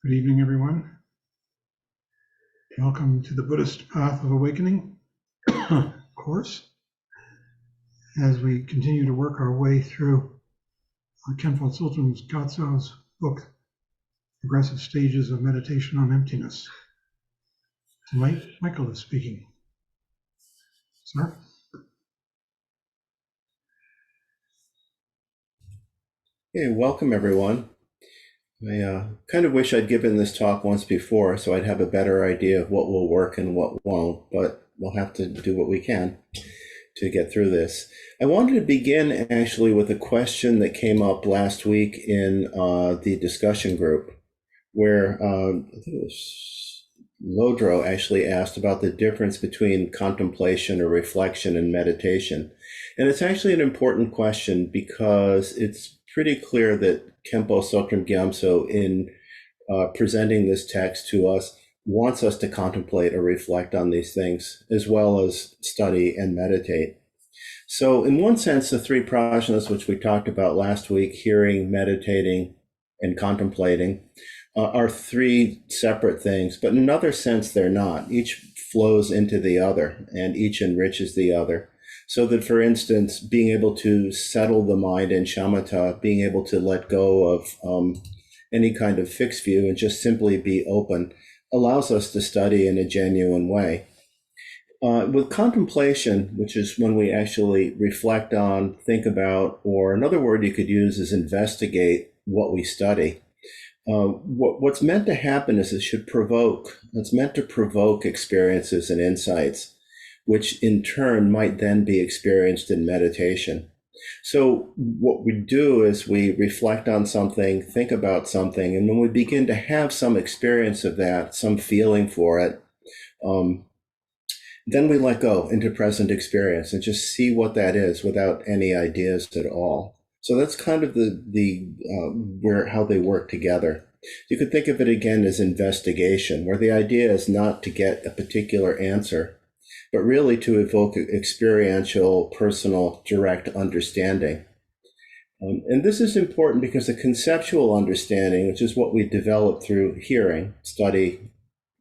Good evening, everyone. Welcome to the Buddhist Path of Awakening course. As we continue to work our way through Khenpo Tsultrim Gyatso's book, Progressive Stages of Meditation on Emptiness. Tonight, Michael is speaking. Sir? Hey, welcome everyone. I kind of wish I'd given this talk once before so I'd have a better idea of what will work and what won't, but we'll have to do what we can to get through this. I wanted to begin actually with a question that came up last week in the discussion group where I think it was Lodro actually asked about the difference between contemplation or reflection and meditation. And it's actually an important question because it's pretty clear that Khenpo Tsultrim Gyatso, in presenting this text to us, wants us to contemplate or reflect on these things, as well as study and meditate. So in one sense, the three prajnas, which we talked about last week, hearing, meditating, and contemplating, are three separate things, but in another sense, they're not. Each flows into the other, and each enriches the other. So that, for instance, being able to settle the mind in shamatha, being able to let go of any kind of fixed view and just simply be open, allows us to study in a genuine way. With contemplation, which is when we actually reflect on, think about, or another word you could use is investigate what we study. What's meant to happen is it's meant to provoke experiences and insights, which in turn might then be experienced in meditation. So what we do is we reflect on something, think about something, and when we begin to have some experience of that, some feeling for it, then we let go into present experience and just see what that is without any ideas at all. So that's kind of how they work together. You could think of it again as investigation, where the idea is not to get a particular answer, but really to evoke experiential, personal, direct understanding. And this is important because the conceptual understanding, which is what we develop through hearing, study,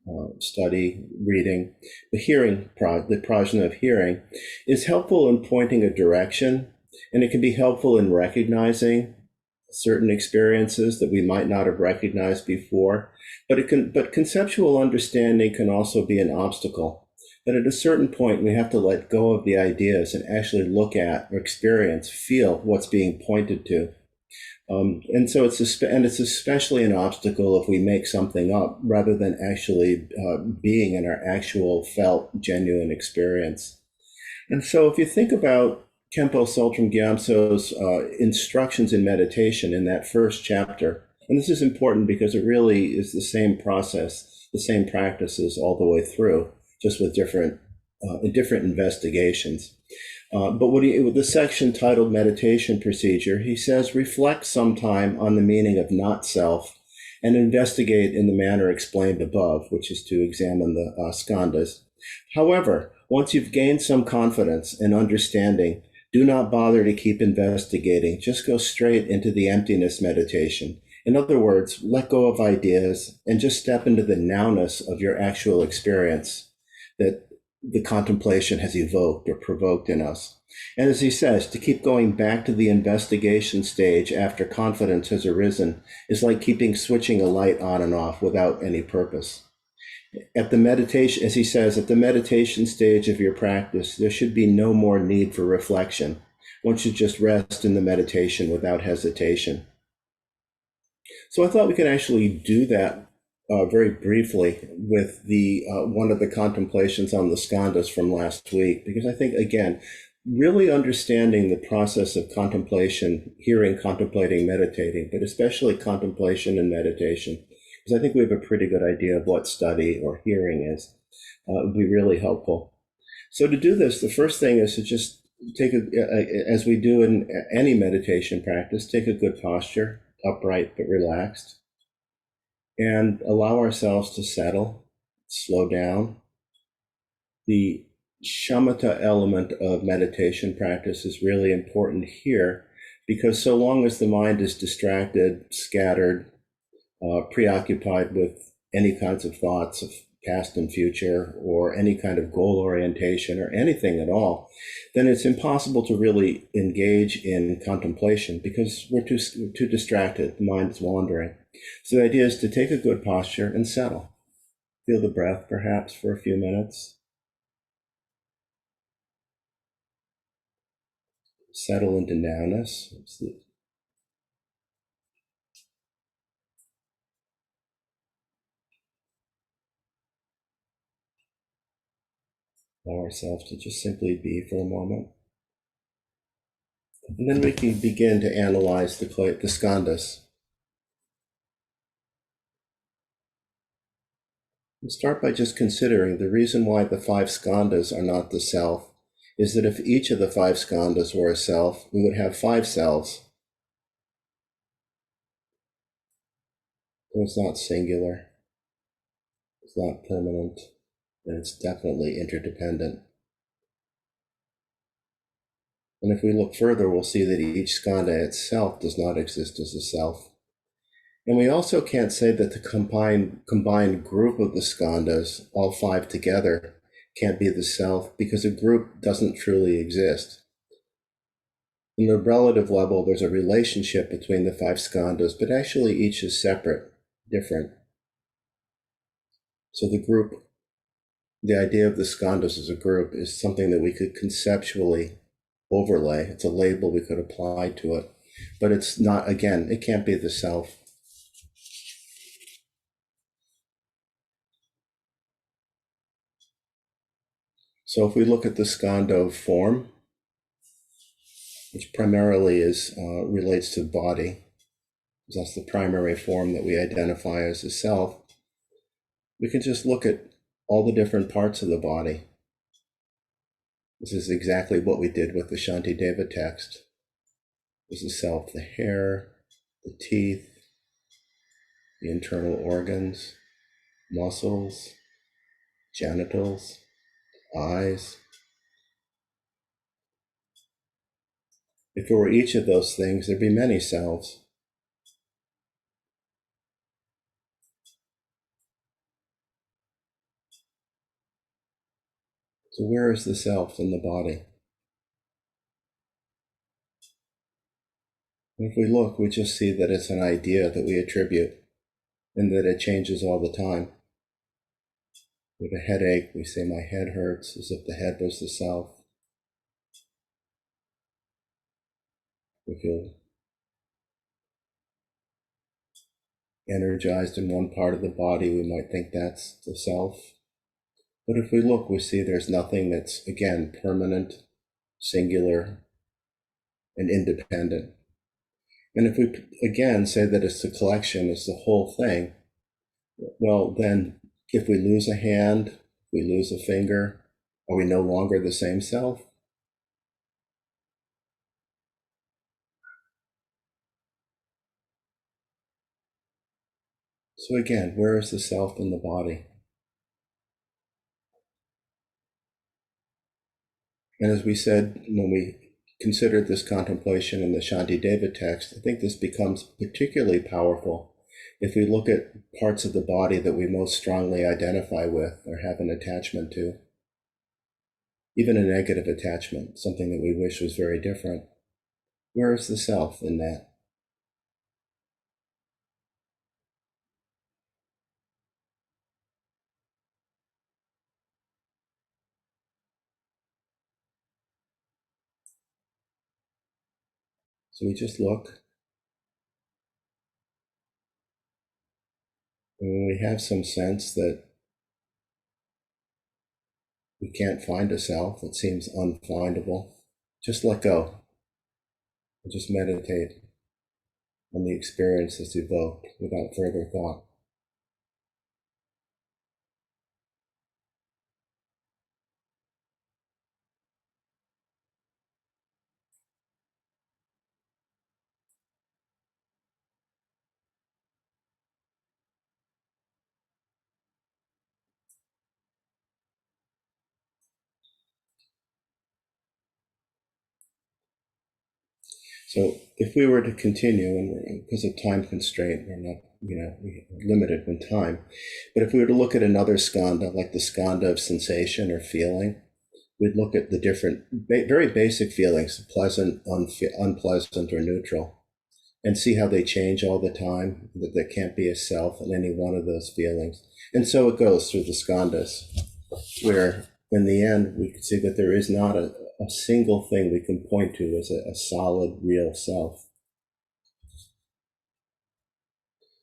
reading, the prajna of hearing, is helpful in pointing a direction, and it can be helpful in recognizing certain experiences that we might not have recognized before. But conceptual understanding can also be an obstacle. That at a certain point we have to let go of the ideas and actually look at or experience, feel what's being pointed to. And so it's especially an obstacle if we make something up rather than actually being in our actual felt genuine experience. And so if you think about Khenpo Tsultrim Gyatso's instructions in meditation in that first chapter, and this is important because it really is the same process, the same practices all the way through, just with different investigations. But with the section titled Meditation Procedure, he says, reflect sometime on the meaning of not self and investigate in the manner explained above, which is to examine the skandhas. However, once you've gained some confidence and understanding, do not bother to keep investigating. Just go straight into the emptiness meditation. In other words, let go of ideas and just step into the nowness of your actual experience that the contemplation has evoked or provoked in us. And as he says, to keep going back to the investigation stage after confidence has arisen is like switching a light on and off without any purpose. At the meditation, as he says, at the meditation stage of your practice, there should be no more need for reflection. One should just rest in the meditation without hesitation. So I thought we could actually do that very briefly with the one of the contemplations on the skandhas from last week, because I think, again, really understanding the process of contemplation, hearing, contemplating, meditating, but especially contemplation and meditation, because I think we have a pretty good idea of what study or hearing is, would be really helpful. So to do this, the first thing is to just take as we do in any meditation practice, take a good posture, upright but relaxed, and allow ourselves to settle, slow down. The shamatha element of meditation practice is really important here Because so long as the mind is distracted, scattered, preoccupied with any kinds of thoughts of past and future, or any kind of goal orientation, or anything at all, then it's impossible to really engage in contemplation because we're too distracted. The mind is wandering. So the idea is to take a good posture and settle. Feel the breath perhaps for a few minutes. Settle into nowness. Allow ourselves to just simply be for a moment. And then we can begin to analyze the skandhas. We'll start by just considering the reason why the five skandhas are not the self is that if each of the five skandhas were a self, we would have five selves. So it's not singular, it's not permanent, and it's definitely interdependent. And if we look further, we'll see that each skandha itself does not exist as a self. And we also can't say that the combined group of the skandhas, all five together, can't be the self, because a group doesn't truly exist. In the relative level, there's a relationship between the five skandhas, but actually each is separate, different. So the idea of the skandhas as a group is something that we could conceptually overlay. It's a label we could apply to it, but it's not, again, it can't be the self. So if we look at the skandha of form, which primarily relates to body, because that's the primary form that we identify as a self, we can just look at all the different parts of the body. This is exactly what we did with the Shantideva text. There's the self, the hair, the teeth, the internal organs, muscles, genitals, eyes. If it were each of those things, there'd be many selves. So where is the self in the body? And if we look, we just see that it's an idea that we attribute and that it changes all the time. We have a headache, we say my head hurts, as if the head was the self. We feel energized in one part of the body, we might think that's the self. But if we look, we see there's nothing that's, again, permanent, singular, and independent. And if we, again, say that it's the collection, it's the whole thing, well, then if we lose a hand, we lose a finger, are we no longer the same self? So again, where is the self in the body? And as we said, when we considered this contemplation in the Shantideva text, I think this becomes particularly powerful if we look at parts of the body that we most strongly identify with or have an attachment to. Even a negative attachment, something that we wish was very different. Where is the self in that? So we just look, and when we have some sense that we can't find a self, it seems unfindable, just let go and just meditate on the experience that's evoked without further thought. So if we were to continue, and because of time constraint, we're not, we're limited in time, but if we were to look at another skandha, like the skandha of sensation or feeling, we'd look at the different, very basic feelings, pleasant, unpleasant, or neutral, and see how they change all the time, that there can't be a self in any one of those feelings. And so it goes through the skandhas, where in the end, we can see that there is not a single thing we can point to as a solid, real self.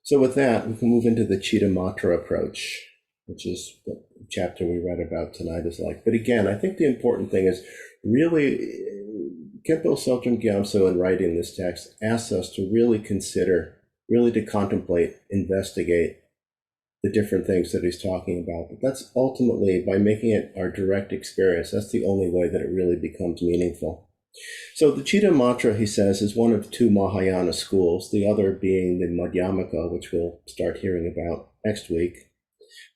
So with that, we can move into the Cittamatra approach, which is what the chapter we read about tonight is like. But again, I think the important thing is really, Khenpo Tseltrim Gyamtso, in writing this text, asks us to really consider, really to contemplate, investigate the different things that he's talking about. But that's ultimately, by making it our direct experience, that's the only way that it really becomes meaningful. So the Cittamatra, he says, is one of two Mahayana schools, the other being the Madhyamaka, which we'll start hearing about next week.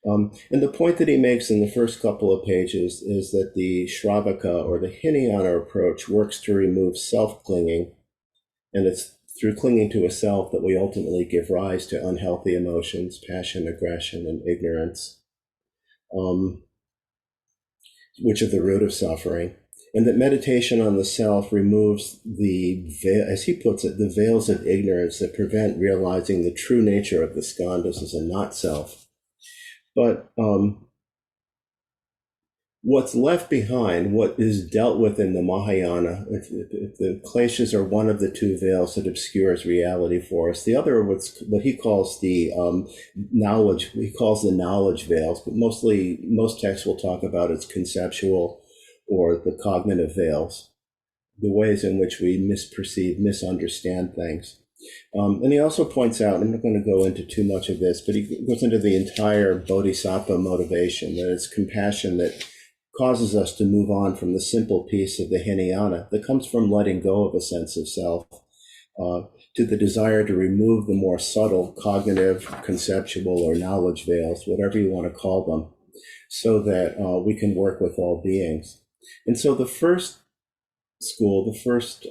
And the point that he makes in the first couple of pages is that the Shravaka, or the Hinayana approach, works to remove self-clinging, and it's through clinging to a self that we ultimately give rise to unhealthy emotions, passion, aggression, and ignorance, which are the root of suffering. And that meditation on the self removes the, as he puts it, the veils of ignorance that prevent realizing the true nature of the skandhas as a not self. But what's left behind, what is dealt with in the Mahayana, if the kleshas are one of the two veils that obscures reality for us, the other, what he calls the knowledge, he calls the knowledge veils, but most texts will talk about its conceptual or the cognitive veils, the ways in which we misperceive, misunderstand things. And he also points out, I'm not going to go into too much of this, but he goes into the entire bodhisattva motivation, that it's compassion that causes us to move on from the simple piece of the Hinayana that comes from letting go of a sense of self, to the desire to remove the more subtle cognitive, conceptual, or knowledge veils, whatever you want to call them, so that we can work with all beings. And so the first school, the first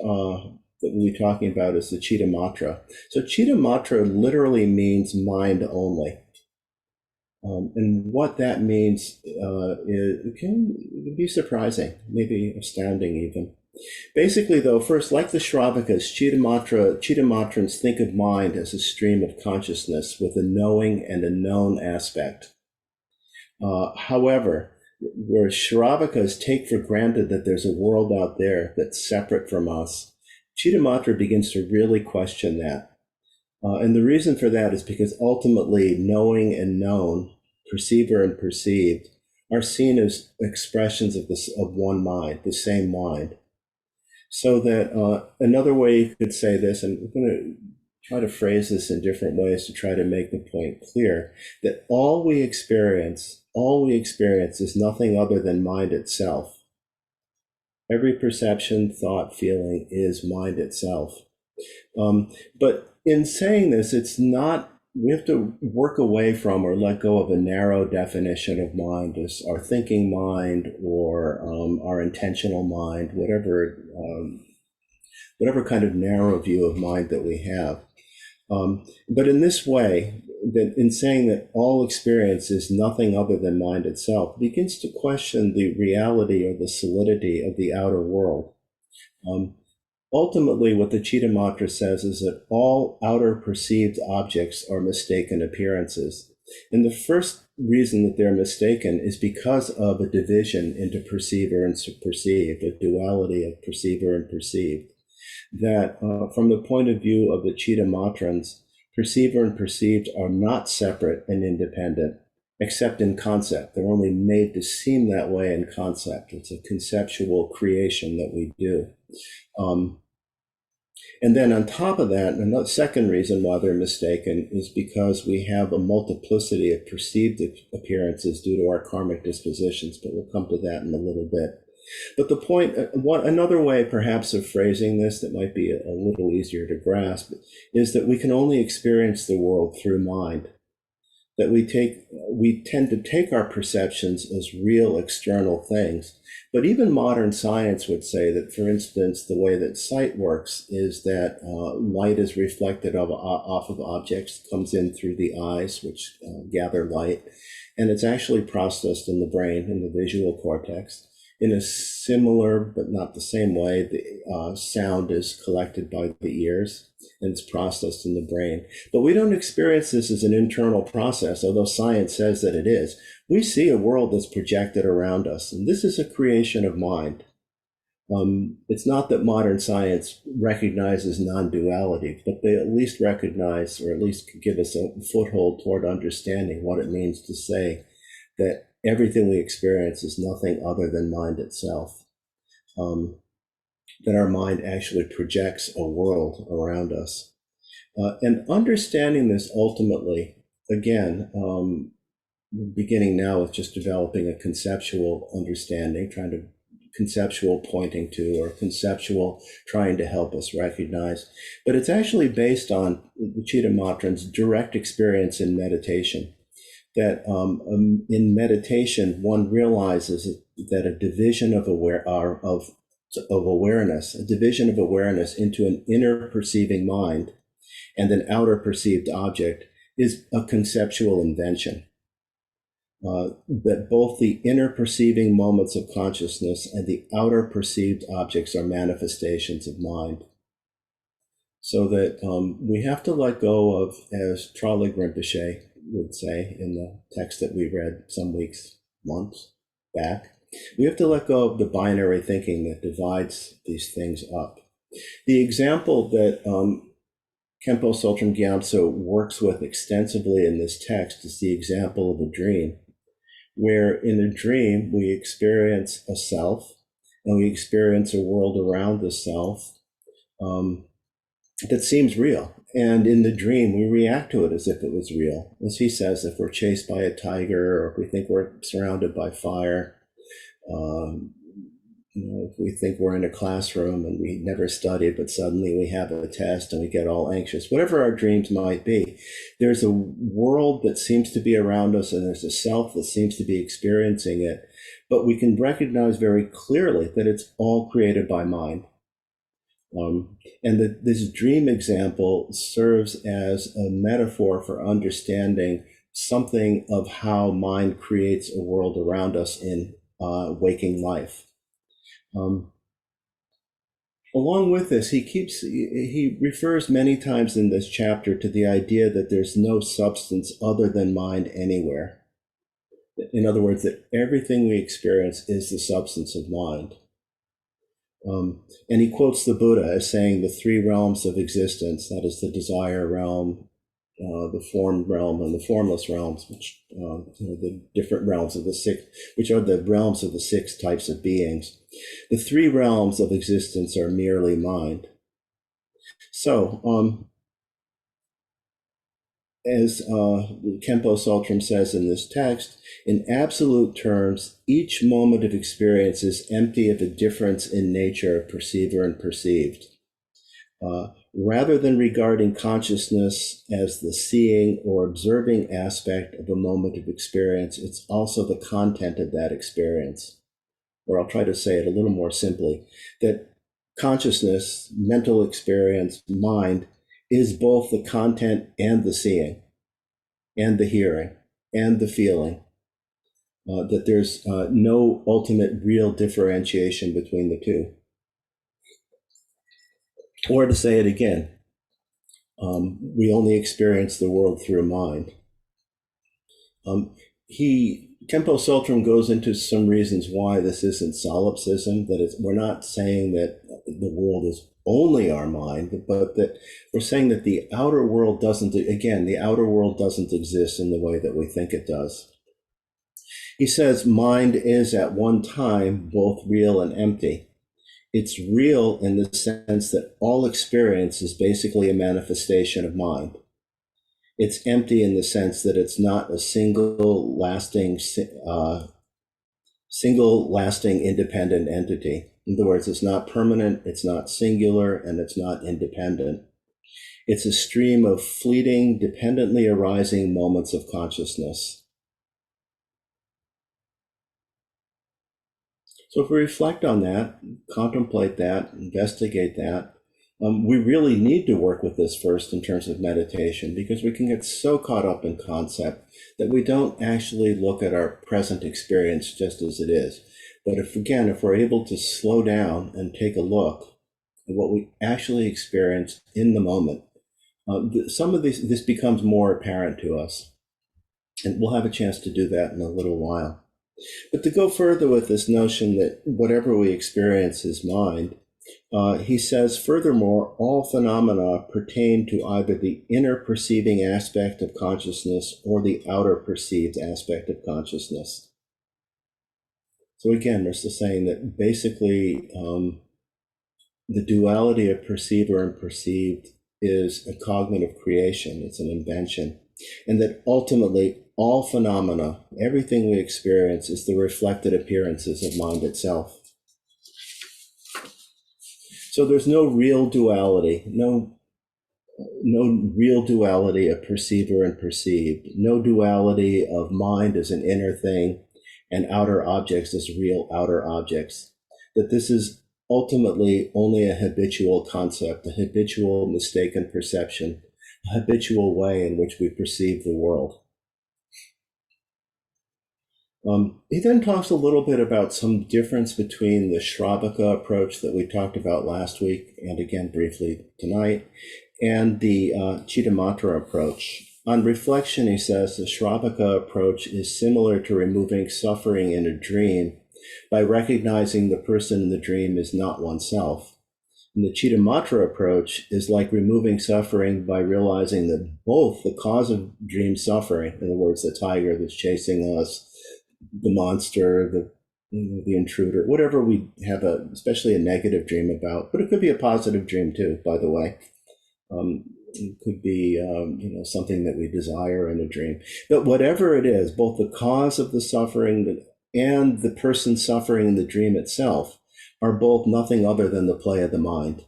that we'll be talking about is the Cittamatra. So Cittamatra literally means mind only. And what that means it can be surprising, maybe astounding even. Basically, though, first, like the Shravakas, Cittamatrans think of mind as a stream of consciousness with a knowing and a known aspect. However, where Shravakas take for granted that there's a world out there that's separate from us, Cittamatra begins to really question that. And the reason for that is because ultimately knowing and known, perceiver and perceived, are seen as expressions of one mind, the same mind. So that another way you could say this, and we're going to try to phrase this in different ways to try to make the point clear, that all we experience is nothing other than mind itself. Every perception, thought, feeling is mind itself. But in saying this, it's not, we have to work away from or let go of a narrow definition of mind as our thinking mind or our intentional mind, whatever kind of narrow view of mind that we have. But in this way, that in saying that all experience is nothing other than mind itself, begins to question the reality or the solidity of the outer world. Ultimately, what the Cittamatra says is that all outer perceived objects are mistaken appearances. And the first reason that they're mistaken is because of a division into perceiver and perceived, a duality of perceiver and perceived. That from the point of view of the Cittamatrans, perceiver and perceived are not separate and independent, except in concept. They're only made to seem that way in concept. It's a conceptual creation that we do. And then on top of that, another second reason why they're mistaken is because we have a multiplicity of perceived appearances due to our karmic dispositions, but we'll come to that in a little bit. But the point, another way perhaps of phrasing this that might be a little easier to grasp is that we can only experience the world through mind. that we tend to take our perceptions as real external things. But even modern science would say that, for instance, the way that sight works is that light is reflected off of objects, comes in through the eyes, which gather light, and it's actually processed in the brain, in the visual cortex. In a similar but not the same way, the sound is collected by the ears and it's processed in the brain. But we don't experience this as an internal process, although science says that it is. We see a world that's projected around us, and this is a creation of mind. It's not that modern science recognizes non-duality, but they at least recognize, or at least give us a foothold toward understanding what it means to say that everything we experience is nothing other than mind itself. That our mind actually projects a world around us. And understanding this ultimately, again, beginning now with just developing a conceptual understanding, conceptual pointing to, or conceptual trying to help us recognize. But it's actually based on the Cittamatra's direct experience in meditation. That in meditation, one realizes that a division of awareness, a division of awareness into an inner perceiving mind and an outer perceived object is a conceptual invention. That both the inner perceiving moments of consciousness and the outer perceived objects are manifestations of mind. So that we have to let go of, as Tralik Rinpoche would say in the text that we read some months back, we have to let go of the binary thinking that divides these things up. The example that Khenpo Tsultrim Gyamtso works with extensively in this text is the example of a dream, where in a dream we experience a self and we experience a world around the self that seems real. And in the dream, we react to it as if it was real. As he says, if we're chased by a tiger, or if we think we're surrounded by fire, if we think we're in a classroom and we never studied, but suddenly we have a test and we get all anxious, whatever our dreams might be, there's a world that seems to be around us and there's a self that seems to be experiencing it. But we can recognize very clearly that it's all created by mind. And that this dream example serves as a metaphor for understanding something of how mind creates a world around us in waking life. Along with this, he refers many times in this chapter to the idea that there's no substance other than mind anywhere. In other words, that everything we experience is the substance of mind. And he quotes the Buddha as saying the three realms of existence, that is the desire realm, the formed realm, and the formless realms, which the different realms of the six, which are the realms of the six types of beings. The three realms of existence are merely mind. So, as Khenpo Tsultrim says in this text, in absolute terms, each moment of experience is empty of a difference in nature of perceiver and perceived. Rather than regarding consciousness as the seeing or observing aspect of a moment of experience, it's also the content of that experience. Or I'll try to say it a little more simply, that consciousness, mental experience, mind, is both the content and the seeing, and the hearing, and the feeling. That there's no ultimate real differentiation between the two. Or to say it again, we only experience the world through mind. Khenpo Tsultrim goes into some reasons why this isn't solipsism, that we're not saying that the world is only our mind, but that we're saying that the outer world doesn't exist in the way that we think it does. He says mind is at one time both real and empty. It's real in the sense that all experience is basically a manifestation of mind. It's empty in the sense that it's not a single lasting independent entity. In other words, it's not permanent, it's not singular, and it's not independent. It's a stream of fleeting, dependently arising moments of consciousness. So if we reflect on that, contemplate that, investigate that, we really need to work with this first in terms of meditation, because we can get so caught up in concept that we don't actually look at our present experience just as it is. But if we're able to slow down and take a look at what we actually experience in the moment, some of this becomes more apparent to us. And we'll have a chance to do that in a little while. But to go further with this notion that whatever we experience is mind, he says, furthermore, all phenomena pertain to either the inner perceiving aspect of consciousness or the outer perceived aspect of consciousness. So again, we're still saying that basically the duality of perceiver and perceived is a cognitive creation, it's an invention, and that ultimately all phenomena, everything we experience, is the reflected appearances of mind itself. So there's no real duality, no real duality of perceiver and perceived, no duality of mind as an inner thing and outer objects as real outer objects. That this is ultimately only a habitual concept, a habitual mistaken perception, a habitual way in which we perceive the world. He then talks a little bit about some difference between the Shravaka approach that we talked about last week, and again briefly tonight, and the Cittamatra approach. On reflection, he says the Shravaka approach is similar to removing suffering in a dream by recognizing the person in the dream is not oneself. And the Cittamatra approach is like removing suffering by realizing that both the cause of dream suffering, in other words, the tiger that's chasing us, the monster, the intruder, whatever we have, especially a negative dream about, but it could be a positive dream too, by the way. It could be, something that we desire in a dream. But whatever it is, both the cause of the suffering and the person suffering in the dream itself are both nothing other than the play of the mind.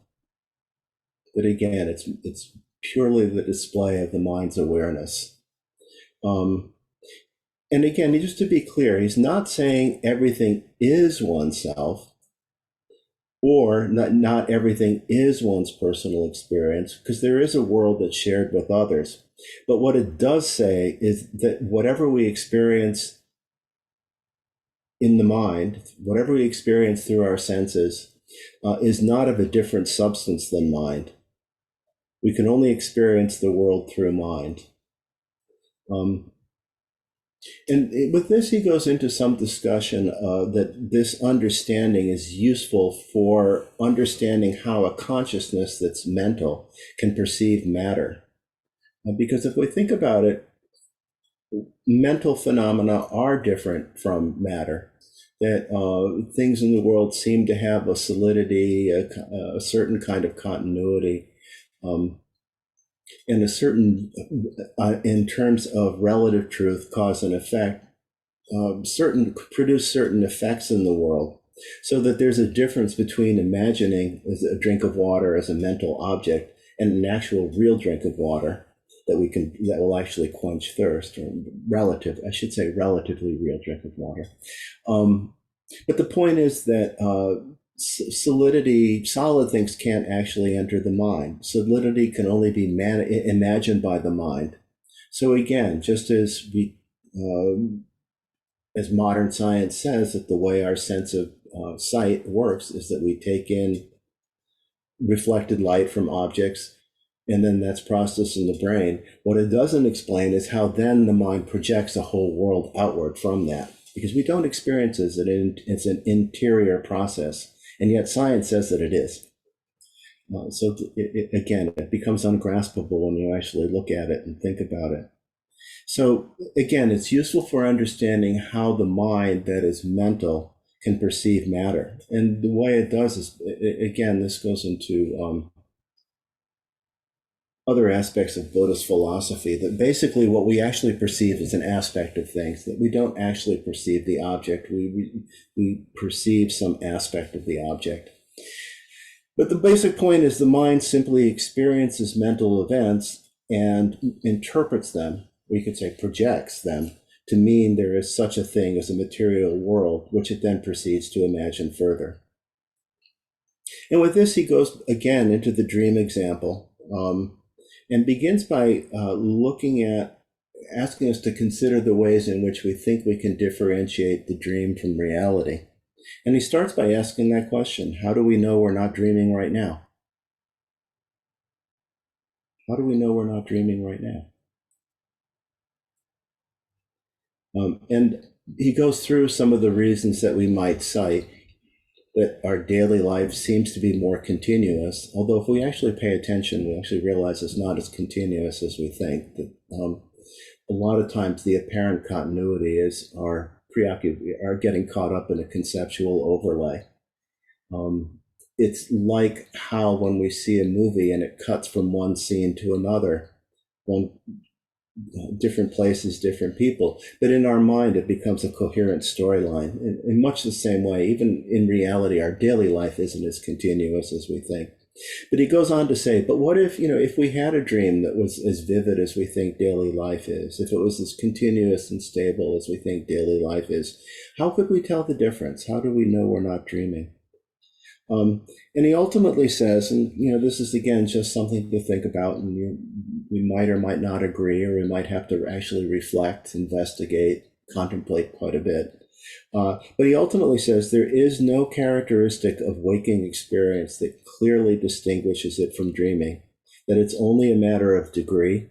But again, it's purely the display of the mind's awareness. And again, just to be clear, he's not saying everything is oneself, or not everything is one's personal experience, because there is a world that's shared with others. But what it does say is that whatever we experience in the mind, whatever we experience through our senses, is not of a different substance than mind. We can only experience the world through mind. And with this, he goes into some discussion that this understanding is useful for understanding how a consciousness that's mental can perceive matter. Because if we think about it, mental phenomena are different from matter. That things in the world seem to have a solidity, a certain kind of continuity, and a certain, in terms of relative truth, cause and effect, produce certain effects in the world, so that there's a difference between imagining a drink of water as a mental object and an actual real drink of water that will actually quench thirst, or relatively real drink of water. But the point is that solid things can't actually enter the mind. Solidity can only be imagined by the mind. So again, just as as modern science says, that the way our sense of sight works is that we take in reflected light from objects, and then that's processed in the brain. What it doesn't explain is how then the mind projects a whole world outward from that, because we don't experience it. It's an interior process, and yet science says that it is. So again, it becomes ungraspable when you actually look at it and think about it. So again, it's useful for understanding how the mind that is mental can perceive matter. And the way it does is, again, this goes into other aspects of Buddhist philosophy, that basically what we actually perceive is an aspect of things, that we don't actually perceive the object, we perceive some aspect of the object. But the basic point is the mind simply experiences mental events and interprets them, we could say projects them, to mean there is such a thing as a material world, which it then proceeds to imagine further. And with this, he goes again into the dream example, and begins by asking us to consider the ways in which we think we can differentiate the dream from reality. And he starts by asking that question: how do we know we're not dreaming right now? How do we know we're not dreaming right now? And he goes through some of the reasons that we might cite that our daily life seems to be more continuous, although if we actually pay attention, we actually realize it's not as continuous as we think. That a lot of times the apparent continuity is our getting caught up in a conceptual overlay. It's like how when we see a movie and it cuts from one scene to another, different places, different people, but in our mind it becomes a coherent storyline. In much the same way, even in reality, our daily life isn't as continuous as we think. But he goes on to say, but what if, if we had a dream that was as vivid as we think daily life is, if it was as continuous and stable as we think daily life is, how could we tell the difference? How do we know we're not dreaming? And he ultimately says, and this is again just something to think about, and we might or might not agree, or we might have to actually reflect, investigate, contemplate quite a bit. But he ultimately says there is no characteristic of waking experience that clearly distinguishes it from dreaming, that it's only a matter of degree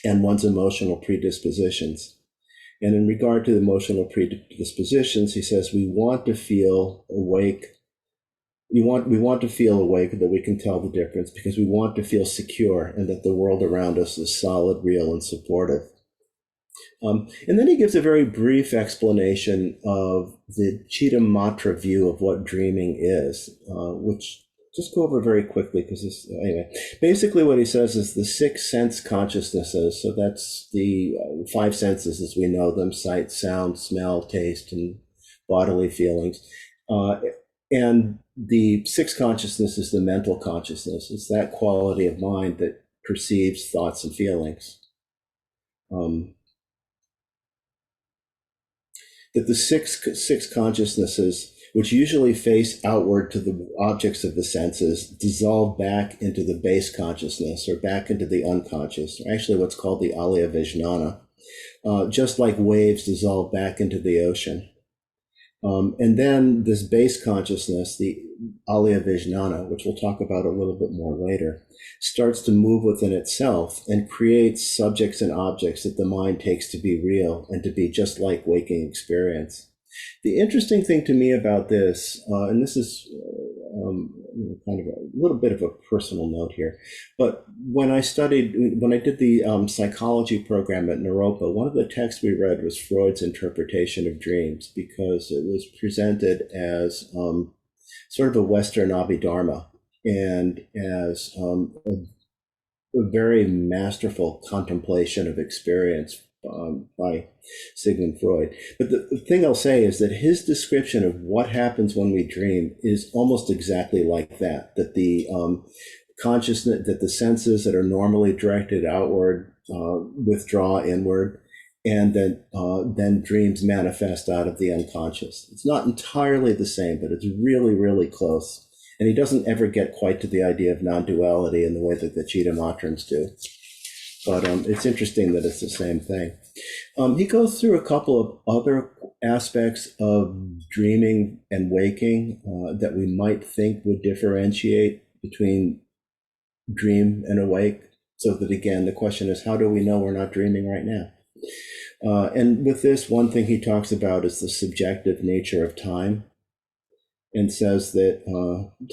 and one's emotional predispositions. And in regard to the emotional predispositions, he says we want to feel awake. We want to feel awake, that we can tell the difference, because we want to feel secure and that the world around us is solid, real, and supportive. And then he gives a very brief explanation of the Cittamatra view of what dreaming is, which just go over very quickly because anyway. Basically, what he says is the 6 sense consciousnesses. So that's the 5 senses as we know them: sight, sound, smell, taste, and bodily feelings. And the 6th consciousness is the mental consciousness. It's that quality of mind that perceives thoughts and feelings. That the six consciousnesses, which usually face outward to the objects of the senses, dissolve back into the base consciousness, or back into the unconscious, or actually what's called the Alaya Vijnana, just like waves dissolve back into the ocean. And then this base consciousness, the Alaya Vijnana, which we'll talk about a little bit more later, starts to move within itself and creates subjects and objects that the mind takes to be real and to be just like waking experience. The interesting thing to me about this, and this is kind of a little bit of a personal note here, but when I did the psychology program at Naropa, one of the texts we read was Freud's interpretation of dreams, because it was presented as sort of a Western Abhidharma and as a very masterful contemplation of experience by Sigmund Freud. But the thing I'll say is that his description of what happens when we dream is almost exactly like that, that the consciousness, that the senses that are normally directed outward withdraw inward, and then dreams manifest out of the unconscious. It's not entirely the same, but it's really, really close. And he doesn't ever get quite to the idea of non-duality in the way that the Cittamatrans do. But it's interesting that it's the same thing. He goes through a couple of other aspects of dreaming and waking that we might think would differentiate between dream and awake. So that, again, the question is, how do we know we're not dreaming right now? And with this, one thing he talks about is the subjective nature of time, and says that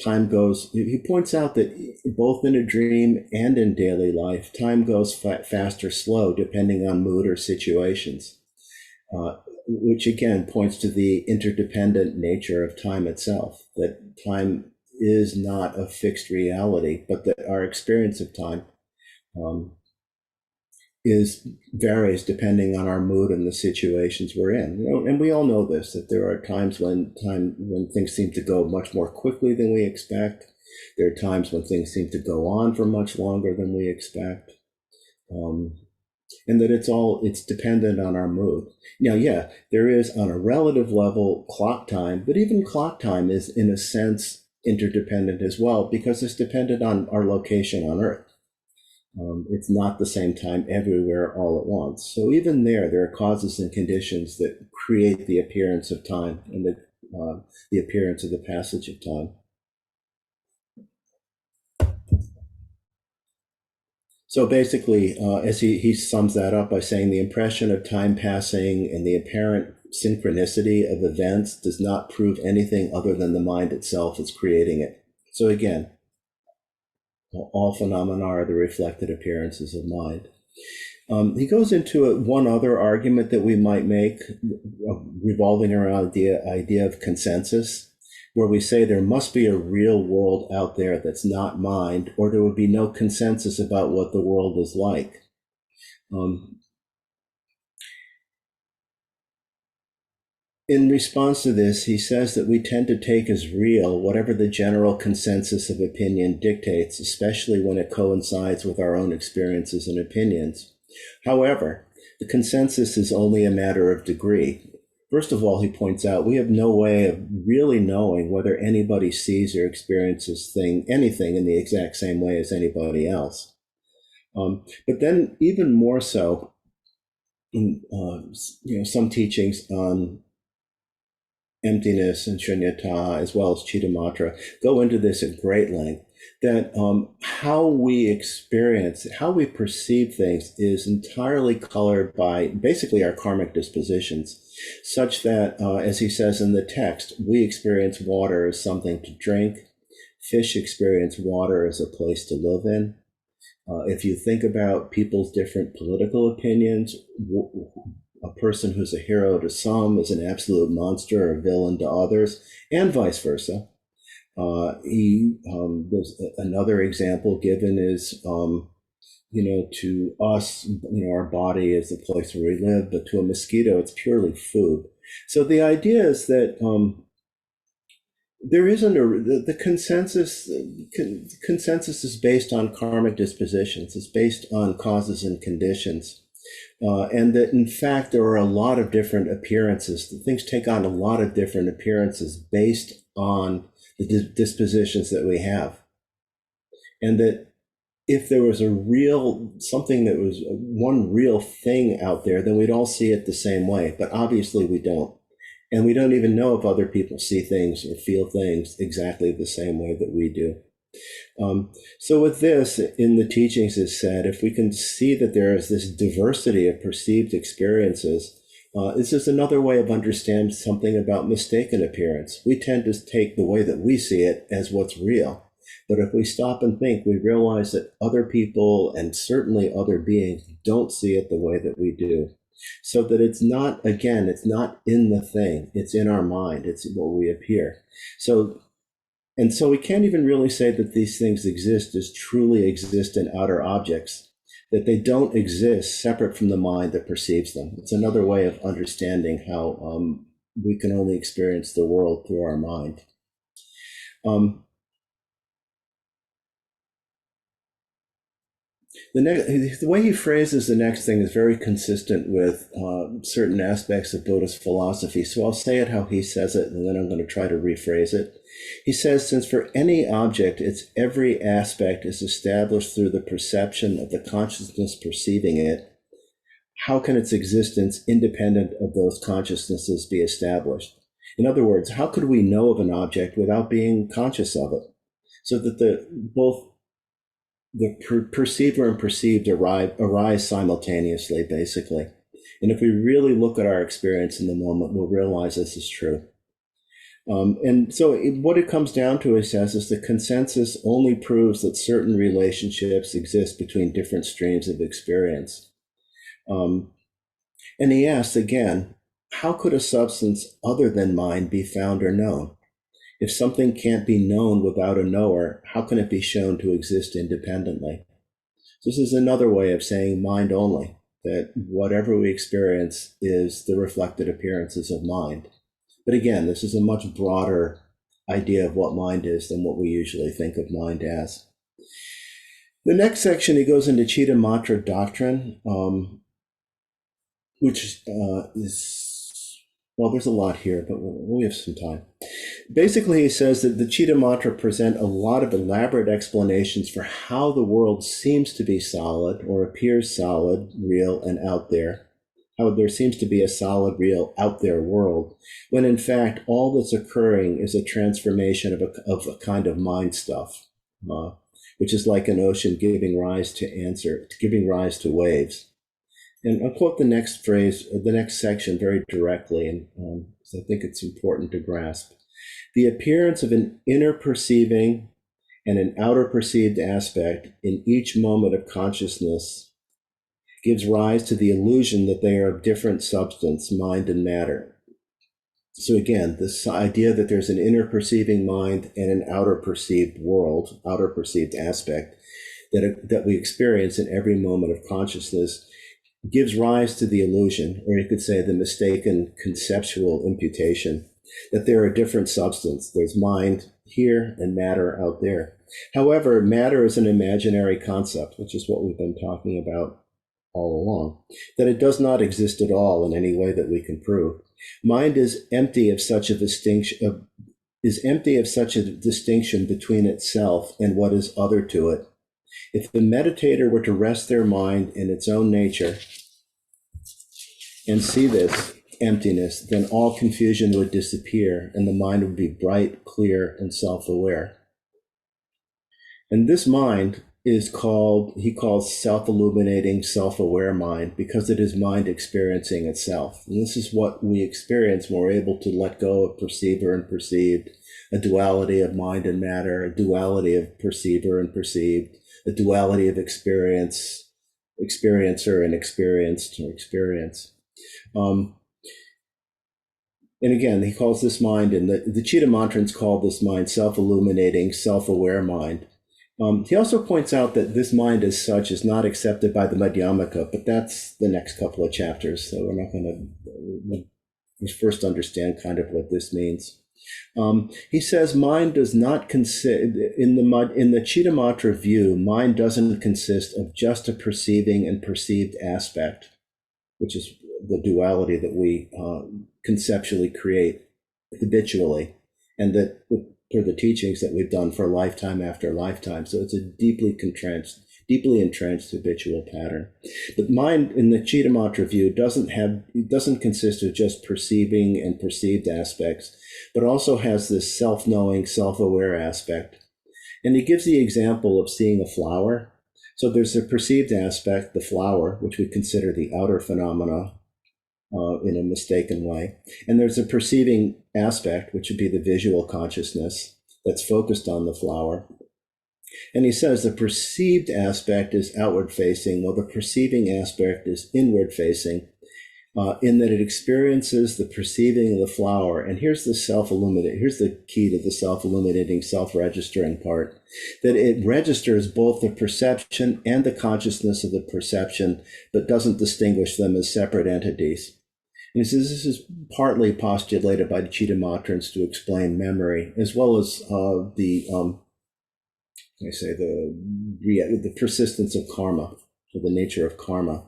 time goes, he points out that both in a dream and in daily life, time goes fast or slow depending on mood or situations, which again points to the interdependent nature of time itself, that time is not a fixed reality, but that our experience of time varies depending on our mood and the situations we're in. And we all know this, that there are times when things seem to go much more quickly than we expect. There are times when things seem to go on for much longer than we expect. And that it's dependent on our mood. Now, yeah, there is on a relative level clock time, but even clock time is in a sense interdependent as well, because it's dependent on our location on Earth. It's not the same time everywhere all at once. So even there are causes and conditions that create the appearance of time and the appearance of the passage of time. So basically, as he sums that up by saying the impression of time passing and the apparent synchronicity of events does not prove anything other than the mind itself is creating it. So again, all phenomena are the reflected appearances of mind. He goes into one other argument that we might make revolving around the idea of consensus, where we say there must be a real world out there that's not mind, or there would be no consensus about what the world is like. In response to this, he says that we tend to take as real whatever the general consensus of opinion dictates, especially when it coincides with our own experiences and opinions. However, the consensus is only a matter of degree. First of all, he points out we have no way of really knowing whether anybody sees or experiences anything in the exact same way as anybody else. But then even more so, in some teachings on emptiness and shunyata, as well as Cittamatra, go into this at great length, that how we experience, how we perceive things is entirely colored by basically our karmic dispositions, such that, as he says in the text, we experience water as something to drink, fish experience water as a place to live in. If you think about people's different political opinions, a person who's a hero to some is an absolute monster or villain to others, and vice versa. There's another example given is, to us, our body is the place where we live, but to a mosquito, it's purely food. So the idea is that there isn't the consensus. Consensus is based on karmic dispositions. It's based on causes and conditions. And that in fact, there are a lot of different appearances. Things take on a lot of different appearances based on the dispositions that we have. And that if there was something that was one real thing out there, then we'd all see it the same way. But obviously we don't. And we don't even know if other people see things or feel things exactly the same way that we do. So with this, in the teachings is said, if we can see that there is this diversity of perceived experiences, this is another way of understanding something about mistaken appearance. We tend to take the way that we see it as what's real. But if we stop and think, we realize that other people and certainly other beings don't see it the way that we do. So that it's not in the thing, it's in our mind, it's what we appear. So we can't even really say that these things exist as truly existent outer objects, that they don't exist separate from the mind that perceives them. It's another way of understanding how we can only experience the world through our mind. The way he phrases the next thing is very consistent with certain aspects of Buddhist philosophy. So I'll say it how he says it, and then I'm going to try to rephrase it. He says, since for any object, its every aspect is established through the perception of the consciousness perceiving it, how can its existence independent of those consciousnesses be established? In other words, how could we know of an object without being conscious of it? So that both the perceiver and perceived arise simultaneously, basically. And if we really look at our experience in the moment, we'll realize this is true. And so what it comes down to, he says, is the consensus only proves that certain relationships exist between different streams of experience. And he asks again, how could a substance other than mind be found or known? If something can't be known without a knower, how can it be shown to exist independently? This is another way of saying mind only, that whatever we experience is the reflected appearances of mind. But again, this is a much broader idea of what mind is than what we usually think of mind as. The next section, he goes into Cittamatra doctrine, which is, well, there's a lot here, but we have some time. Basically, he says that the Cittamatra present a lot of elaborate explanations for how the world seems to be solid or appears solid, real, and out there. How there seems to be a solid, real, out there world, when in fact all that's occurring is a transformation of a kind of mind stuff, which is like an ocean giving rise to waves. And I'll quote the next phrase, the next section very directly, and I think it's important to grasp. The appearance of an inner perceiving and an outer perceived aspect in each moment of consciousness gives rise to the illusion that they are of different substance, mind and matter. So again, this idea that there's an inner perceiving mind and an outer perceived world, outer perceived aspect that we experience in every moment of consciousness gives rise to the illusion, or you could say the mistaken conceptual imputation, that there are different substance. There's mind here and matter out there. However, matter is an imaginary concept, which is what we've been talking about all along, that it does not exist at all in any way that we can prove. Mind is empty of such a distinction between itself and what is other to it. If the meditator were to rest their mind in its own nature and see this emptiness, then all confusion would disappear and the mind would be bright, clear, and self-aware. And this mind he calls self-illuminating, self-aware mind, because it is mind experiencing itself. And this is what we experience when we're able to let go of perceiver and perceived, a duality of mind and matter, a duality of perceiver and perceived, a duality of experiencer and experienced or experience. And again, he calls this mind, and the Cittamatrans call this mind self-illuminating, self-aware mind. He also points out that this mind as such is not accepted by the Madhyamaka, but that's the next couple of chapters, so we're not going to first understand kind of what this means. He says mind does not consist, in the Cittamatra view, mind doesn't consist of just a perceiving and perceived aspect, which is the duality that we conceptually create habitually, and that for the teachings that we've done for lifetime after lifetime. So it's a deeply entrenched habitual pattern. But mind in the Cittamatra view doesn't consist of just perceiving and perceived aspects, but also has this self-knowing, self-aware aspect. And he gives the example of seeing a flower. So there's a perceived aspect, the flower, which we consider the outer phenomena in a mistaken way. And there's a perceiving aspect, which would be the visual consciousness that's focused on the flower. And he says the perceived aspect is outward facing, while the perceiving aspect is inward facing, in that it experiences the perceiving of the flower. And here's the key to the self-illuminating, self-registering part, that it registers both the perception and the consciousness of the perception, but doesn't distinguish them as separate entities. And he says this is partly postulated by the Cittamatrans to explain memory, as well as the persistence of karma, or the nature of karma.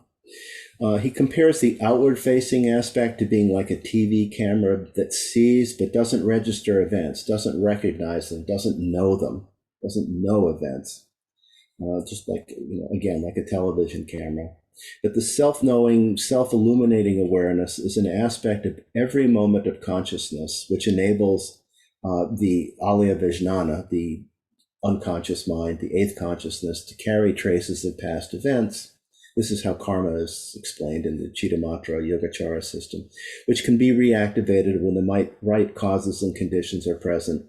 He compares the outward-facing aspect to being like a TV camera that sees but doesn't register events, doesn't recognize them, doesn't know events. Just like, again, like a television camera. But the self-knowing, self-illuminating awareness is an aspect of every moment of consciousness, which enables the Alaya Vijnana, the unconscious mind, the eighth consciousness, to carry traces of past events. This is how karma is explained in the Cittamatra Yogacara system, which can be reactivated when the right causes and conditions are present.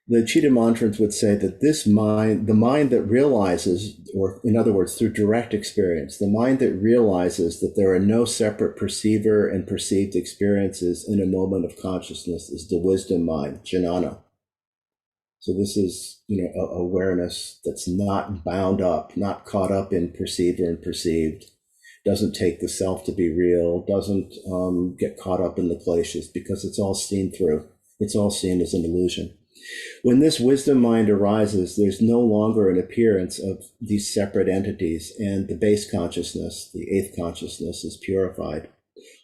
The Cittamatrans would say that this mind, the mind that realizes, or in other words, through direct experience, the mind that realizes that there are no separate perceiver and perceived experiences in a moment of consciousness is the wisdom mind, jnana. So this is, awareness that's not bound up, not caught up in perceiver and perceived, doesn't take the self to be real, doesn't get caught up in the glaciers, because it's all seen through. It's all seen as an illusion. When this wisdom mind arises, there's no longer an appearance of these separate entities, and the base consciousness, the eighth consciousness, is purified.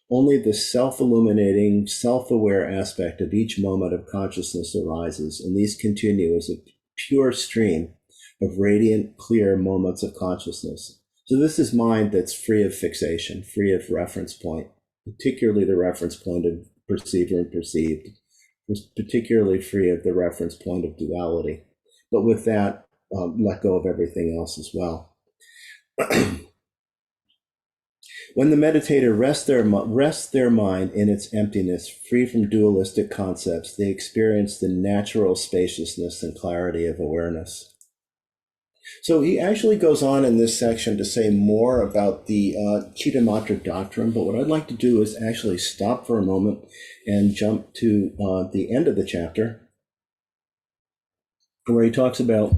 Only the self-illuminating, self-aware aspect of each moment of consciousness arises, and these continue as a pure stream of radiant, clear moments of consciousness. So this is mind that's free of fixation, free of reference point, particularly the reference point of perceiver and perceived, particularly free of the reference point of duality. But with that, let go of everything else as well. When the meditator rests their mind in its emptiness, free from dualistic concepts, they experience the natural spaciousness and clarity of awareness. So he actually goes on in this section to say more about the Cittamatra doctrine, but what I'd like to do is actually stop for a moment and jump to the end of the chapter, where he talks about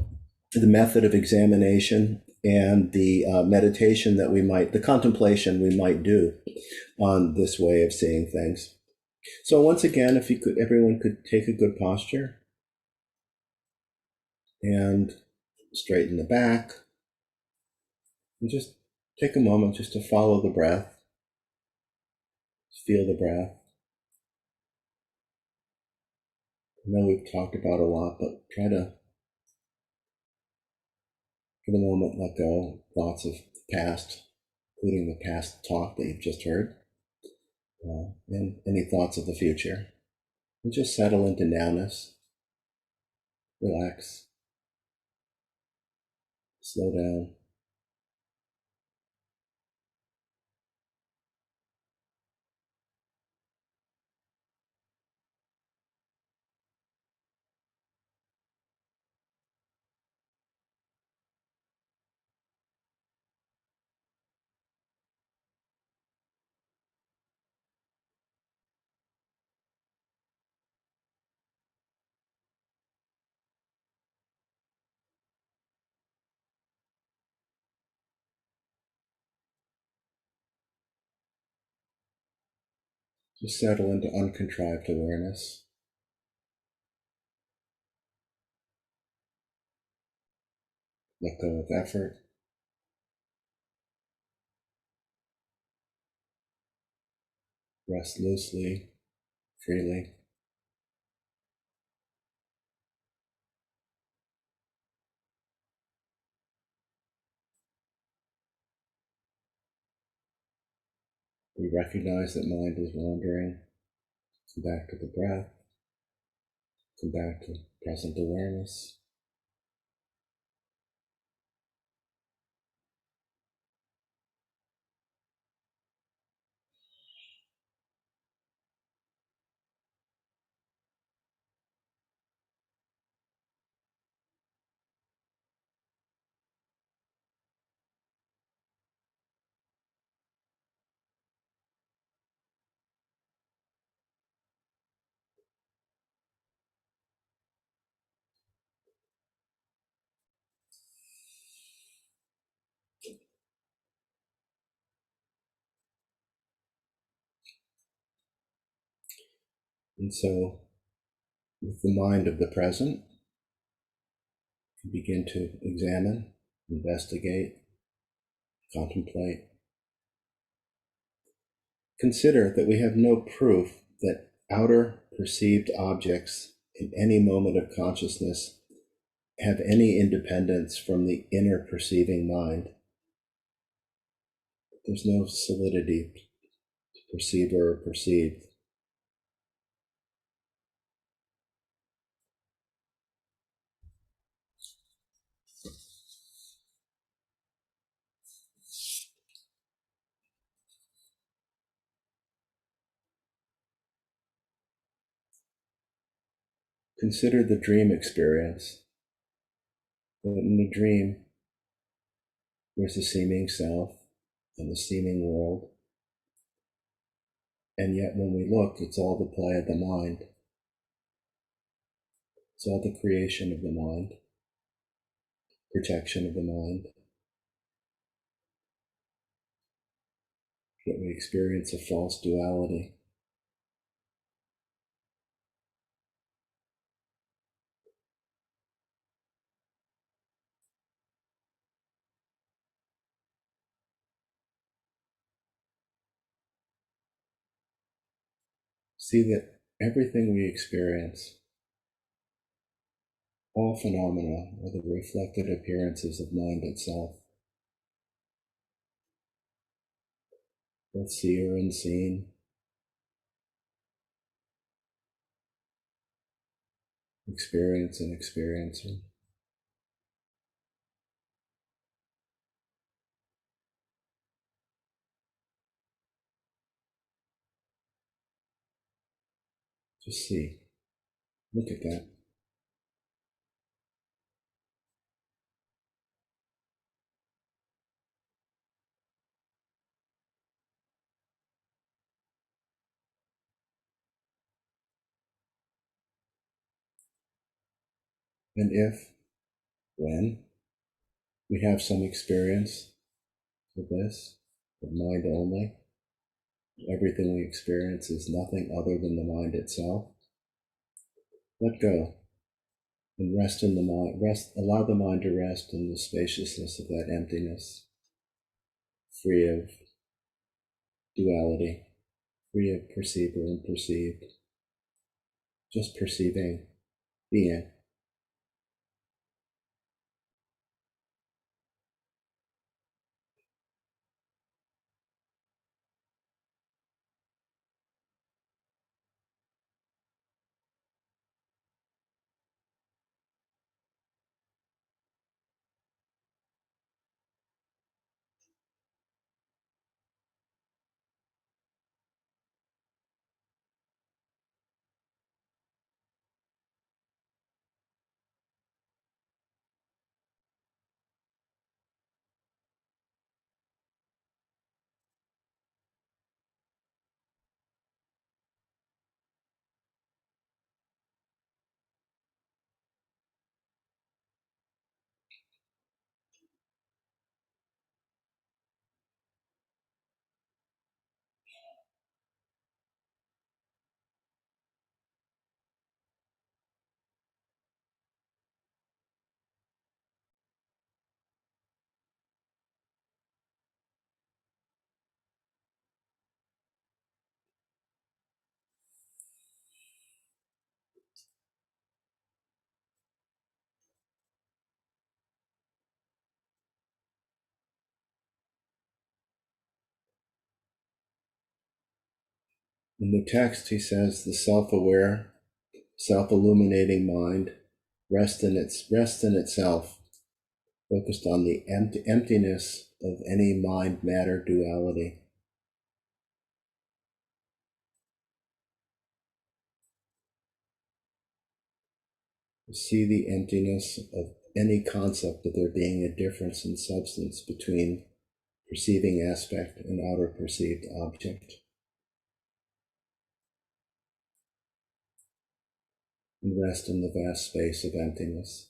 the method of examination and the meditation that the contemplation we might do on this way of seeing things. So once again, if everyone could take a good posture and straighten the back, and just take a moment just to follow the breath, feel the breath. I know we've talked about a lot, but try to, for the moment, let go thoughts of the past, including the past talk that you've just heard, and any thoughts of the future. And just settle into nowness, relax, slow down. Just settle into uncontrived awareness. Let go of effort. Rest loosely, freely. We recognize that mind is wandering. Come back to the breath. Come back to present awareness. And so, with the mind of the present, you begin to examine, investigate, contemplate. Consider that we have no proof that outer perceived objects in any moment of consciousness have any independence from the inner perceiving mind. There's no solidity to perceiver or perceived. Consider the dream experience. That in a dream, there's a seeming self and the seeming world. And yet when we look, it's all the play of the mind. It's all the creation of the mind, protection of the mind, that we experience a false duality. See that everything we experience, all phenomena, are the reflected appearances of mind itself, both seer and seen, experience and experiencer. Just see, look at that. And if, when, we have some experience of this, of mind only, everything we experience is nothing other than the mind itself, let go and rest in the mind, allow the mind to rest in the spaciousness of that emptiness, free of duality, free of perceiver and perceived, just perceiving, being. In the text, he says the self-aware, self-illuminating mind rests in itself, focused on the emptiness of any mind-matter duality. See the emptiness of any concept of there being a difference in substance between perceiving aspect and outer perceived object. And rest in the vast space of emptiness.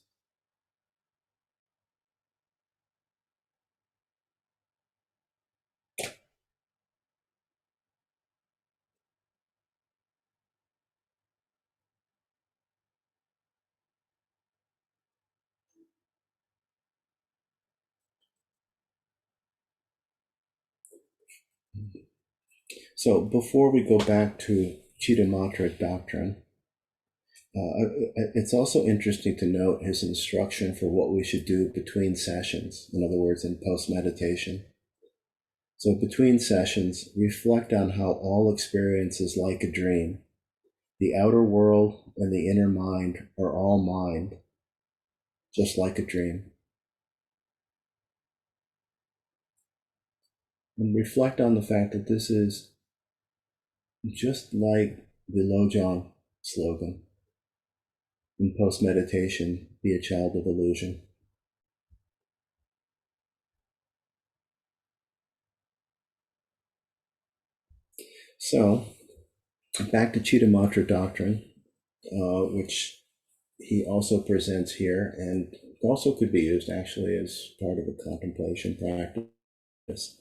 So before we go back to Cittamatra doctrine, it's also interesting to note his instruction for what we should do between sessions, in other words, in post-meditation. So between sessions, reflect on how all experience is like a dream. The outer world and the inner mind are all mind, just like a dream. And reflect on the fact that this is just like the Lojong slogan. In post-meditation, be a child of illusion. So, back to Cittamatra doctrine, which he also presents here, and also could be used actually as part of a contemplation practice.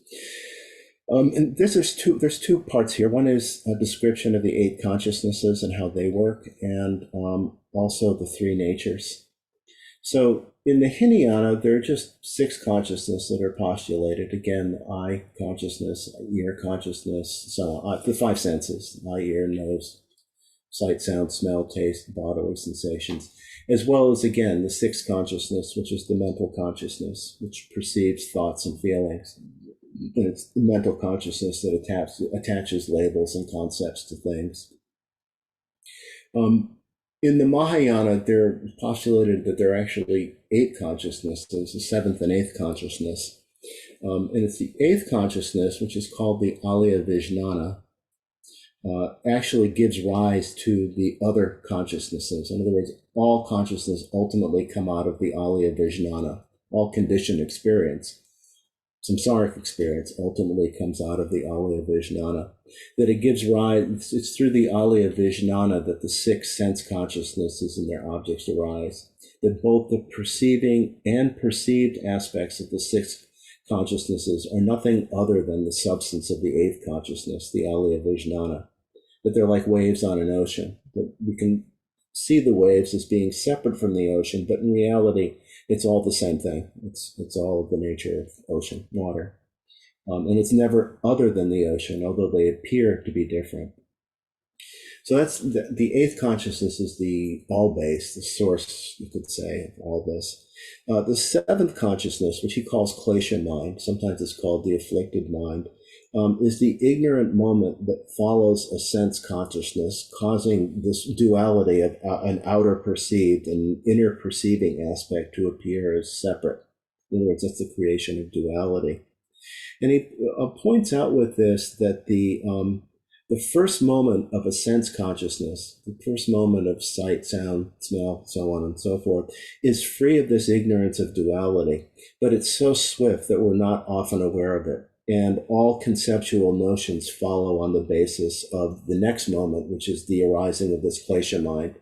And there's two parts here. One is a description of the 8 consciousnesses and how they work, and also the 3 natures. So in the Hinayana, there are just 6 consciousnesses that are postulated. Again, eye consciousness, ear consciousness, so on, the 5 senses: eye, ear, nose, sight, sound, smell, taste, bodily sensations, as well as, again, the 6th consciousness, which is the mental consciousness, which perceives thoughts and feelings. And it's the mental consciousness that attaches labels and concepts to things. In the Mahayana, they're postulated that there are actually 8 consciousnesses, the 7th and 8th consciousness. And it's the 8th consciousness, which is called the Alaya Vijnana, actually gives rise to the other consciousnesses. In other words, all consciousness ultimately come out of the Alaya Vijnana. All conditioned experience, samsaric experience, ultimately comes out of the Alaya Vijnana. That it gives rise, it's through the Alaya Vijnana that the 6 sense consciousnesses and their objects arise. That both the perceiving and perceived aspects of the 6 consciousnesses are nothing other than the substance of the 8th consciousness, the Alaya Vijnana. That they're like waves on an ocean. That we can see the waves as being separate from the ocean, but in reality, it's all the same thing. It's all of the nature of ocean, water. And it's never other than the ocean, although they appear to be different. So that's the 8th consciousness is the all base, the source, you could say, of all this. The 7th consciousness, which he calls klesha mind, sometimes it's called the afflicted mind, is the ignorant moment that follows a sense consciousness, causing this duality of an outer perceived and inner perceiving aspect to appear as separate. In other words, that's the creation of duality. And he points out with this that the first moment of a sense consciousness, the first moment of sight, sound, smell, so on and so forth, is free of this ignorance of duality, but it's so swift that we're not often aware of it. And all conceptual notions follow on the basis of the next moment, which is the arising of this klesha mind.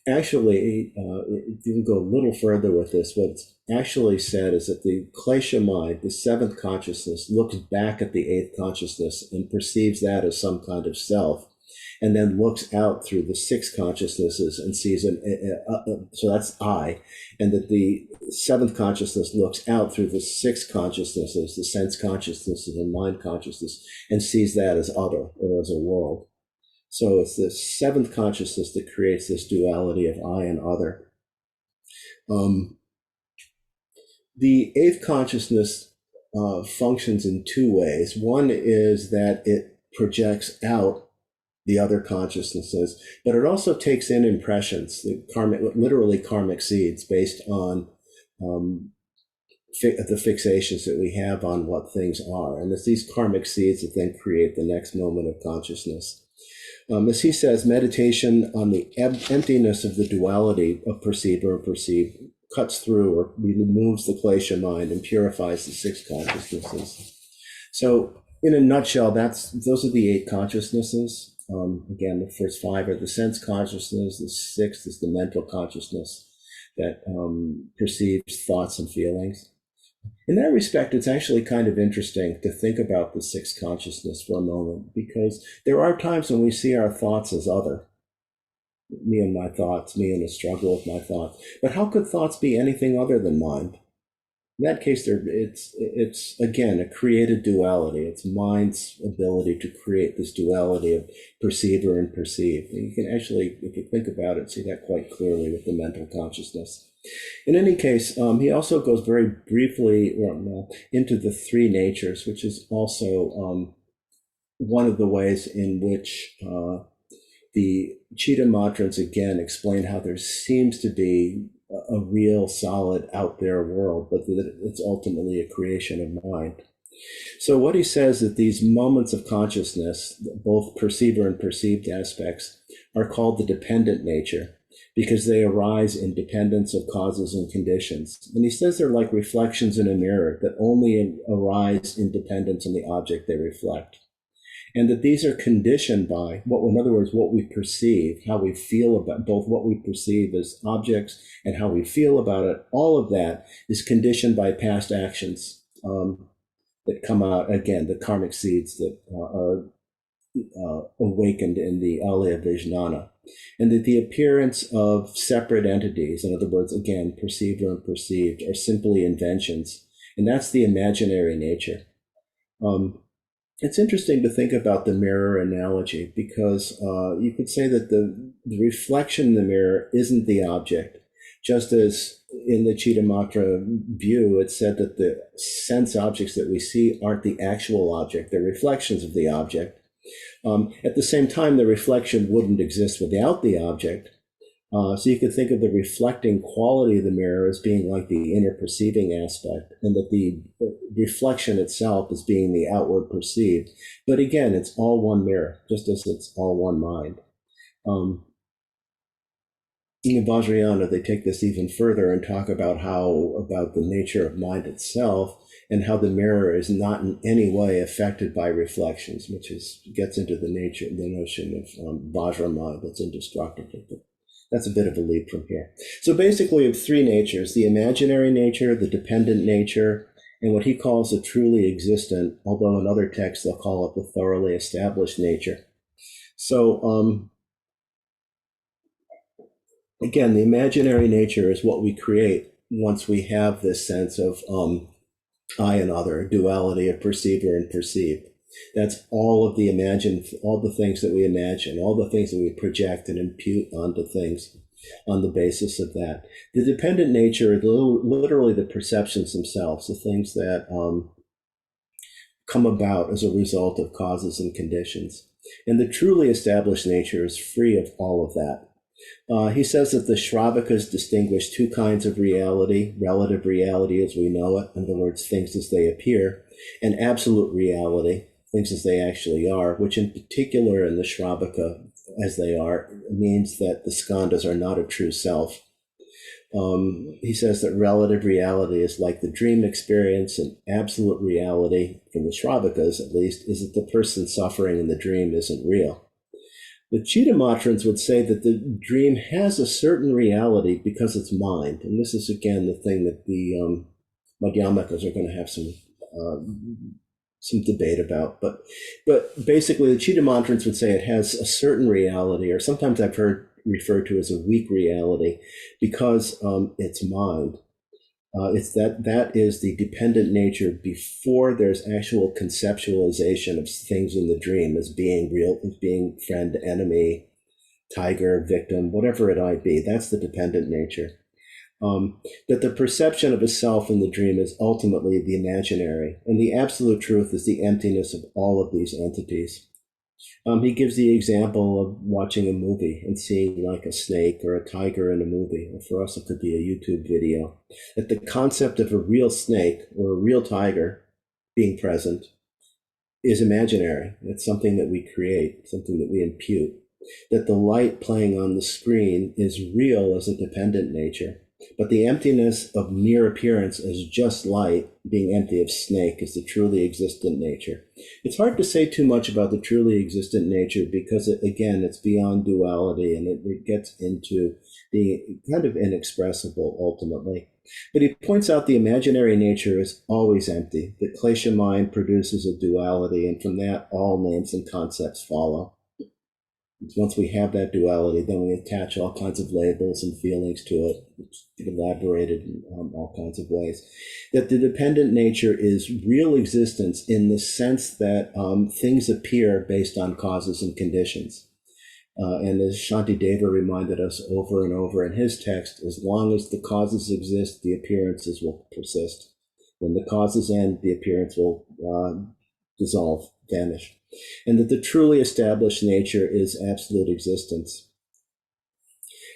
Actually, if you can go a little further with this, what's actually said is that the klesha mind, the 7th consciousness, looks back at the 8th consciousness and perceives that as some kind of self, and then looks out through the 6 consciousnesses and sees so that's I, and that the 7th consciousness looks out through the 6 consciousnesses, the sense consciousnesses and mind consciousness, and sees that as other, or as a world. So it's the 7th consciousness that creates this duality of I and other. The 8th consciousness functions in 2 ways. One is that it projects out the other consciousnesses, but it also takes in impressions, literally karmic seeds, based on the fixations that we have on what things are. And it's these karmic seeds that then create the next moment of consciousness. As he says, meditation on the emptiness of the duality of perceiver and perceived cuts through or removes the klesha mind and purifies the 6 consciousnesses. So in a nutshell, those are the 8 consciousnesses. Again, the first 5 are the sense consciousness. The 6th is the mental consciousness that perceives thoughts and feelings. In that respect, it's actually kind of interesting to think about the 6th consciousness for a moment, because there are times when we see our thoughts as other. Me and my thoughts, me in a struggle with my thoughts. But how could thoughts be anything other than mind? In that case, it's again a created duality. It's mind's ability to create this duality of perceiver and perceived. And you can actually, if you think about it, see that quite clearly with the mental consciousness. In any case, he also goes very briefly into the 3 natures, which is also one of the ways in which the Cittamatrans again explain how there seems to be a real solid out there world, but that it's ultimately a creation of mind. So what he says that these moments of consciousness, both perceiver and perceived aspects, are called the dependent nature, because they arise in dependence of causes and conditions. And he says they're like reflections in a mirror that only arise in dependence on the object they reflect. and that these are conditioned by in other words, what we perceive, how we feel about both what we perceive as objects and how we feel about it. All of that is conditioned by past actions that come out, again, the karmic seeds that are awakened in the Alaya Vijnana. And that the appearance of separate entities, in other words, again, perceived or unperceived, are simply inventions. And that's the imaginary nature. It's interesting to think about the mirror analogy, because you could say that the reflection in the mirror isn't the object. Just as in the Cittamatra view, it said that the sense objects that we see aren't the actual object, they're reflections of the object. At the same time, the reflection wouldn't exist without the object. So you could think of the reflecting quality of the mirror as being like the inner perceiving aspect, and that the reflection itself as being the outward perceived. But again, it's all one mirror, just as it's all one mind. In Vajrayana, they take this even further and talk about about the nature of mind itself, and how the mirror is not in any way affected by reflections, which gets into the notion of Vajra mind that's indestructible. But that's a bit of a leap from here. So basically, we have three natures: the imaginary nature, the dependent nature, and what he calls the truly existent, although in other texts they'll call it the thoroughly established nature. So again, the imaginary nature is what we create once we have this sense of I and other, duality of perceiver and perceived. That's all of all the things that we imagine, all the things that we project and impute onto things on the basis of that. The dependent nature is literally the perceptions themselves, the things that come about as a result of causes and conditions. And the truly established nature is free of all of that. He says that the Shravakas distinguish two kinds of reality: relative reality as we know it, in other words, things as they appear, and absolute reality, things as they actually are, which in particular in the Shravaka as they are means that the skandhas are not a true self. He says that relative reality is like the dream experience, and absolute reality, from the Shravakas at least, is that the person suffering in the dream isn't real. The Cittamatrans would say that the dream has a certain reality because it's mind. And this is, again, the thing that the Madhyamakas are going to have some debate about. But basically, the Cittamatrans would say it has a certain reality, or sometimes I've heard referred to as a weak reality, because it's mind. It's that is the dependent nature before there's actual conceptualization of things in the dream as being real, as being friend, enemy, tiger, victim, whatever it might be. That's the dependent nature. That the perception of a self in the dream is ultimately the imaginary, and the absolute truth is the emptiness of all of these entities. He gives the example of watching a movie and seeing like a snake or a tiger in a movie, or for us it could be a YouTube video. That the concept of a real snake or a real tiger being present is imaginary. It's something that we create, something that we impute. That the light playing on the screen is real as a dependent nature, but the emptiness of mere appearance as just light, being empty of snake, is the truly existent nature. It's hard to say too much about the truly existent nature because, it's beyond duality, and it gets into being kind of inexpressible ultimately. But he points out the imaginary nature is always empty, that klesha mind produces a duality, and from that all names and concepts follow. Once we have that duality, then we attach all kinds of labels and feelings to it, elaborated in all kinds of ways. That the dependent nature is real existence in the sense that things appear based on causes and conditions. And as Shantideva reminded us over and over in his text, as long as the causes exist, the appearances will persist. When the causes end, the appearance will dissolve, vanish. And that the truly established nature is absolute existence.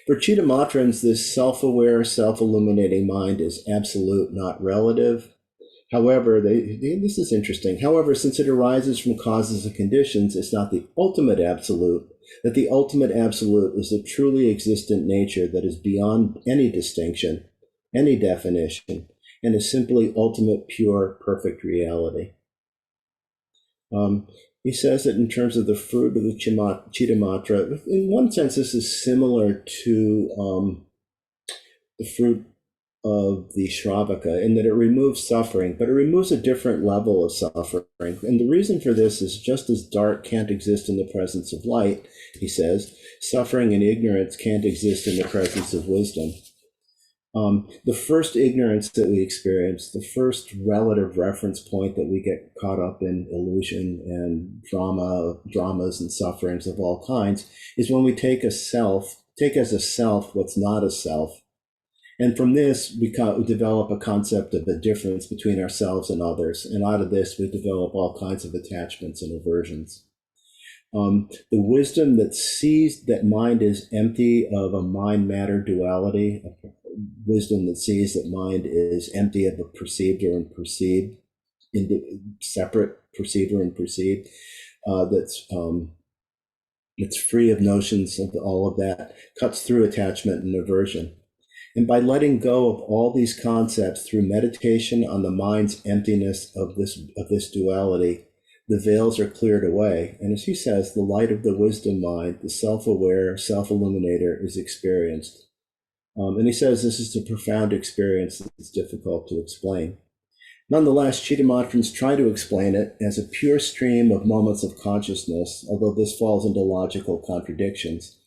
For Cittamatrans, this self-aware, self-illuminating mind is absolute, not relative. However, this is interesting. However, since it arises from causes and conditions, it's not the ultimate absolute, that the ultimate absolute is a truly existent nature that is beyond any distinction, any definition, and is simply ultimate, pure, perfect reality. He says that in terms of the fruit of the Cittamatra, in one sense, this is similar to the fruit of the Shravaka in that it removes suffering, but it removes a different level of suffering. And the reason for this is just as dark can't exist in the presence of light, he says, suffering and ignorance can't exist in the presence of wisdom. The first ignorance that we experience, the first relative reference point that we get caught up in illusion and dramas and sufferings of all kinds, is when we take as a self what's not a self. And from this, we develop a concept of a difference between ourselves and others. And out of this, we develop all kinds of attachments and aversions. The wisdom that sees that mind is empty of a mind-matter duality, wisdom that sees that mind is empty of a perceived or perceived, separate perceiver and perceived, that's free of notions of all of that, cuts through attachment and aversion. And by letting go of all these concepts through meditation on the mind's emptiness of this duality, the veils are cleared away. And as he says, the light of the wisdom mind, the self-aware, self-illuminator, is experienced. And he says this is a profound experience that's difficult to explain. Nonetheless, Chittamatrans try to explain it as a pure stream of moments of consciousness, although this falls into logical contradictions.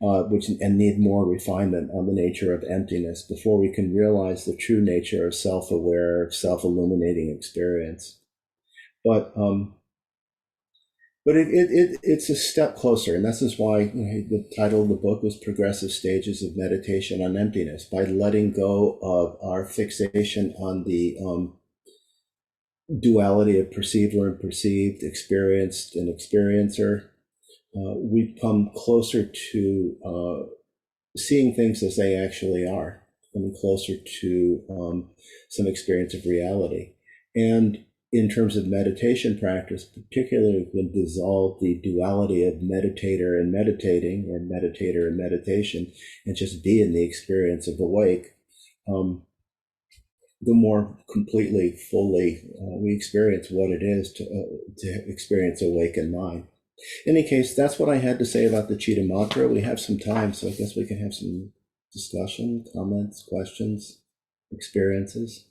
Which need more refinement on the nature of emptiness before we can realize the true nature of self-aware, self-illuminating experience. But it's a step closer, and this is why the title of the book was Progressive Stages of Meditation on Emptiness. By letting go of our fixation on the duality of perceiver and perceived, experienced and experiencer, we come closer to seeing things as they actually are, coming closer to some experience of reality. And in terms of meditation practice, particularly when dissolve the duality of meditator and meditating, or meditator and meditation, and just be in the experience of awake, the more completely, fully we experience what it is to experience awakened mind. In any case, that's what I had to say about the Cittamatra. We have some time, so I guess we can have some discussion, comments, questions, experiences.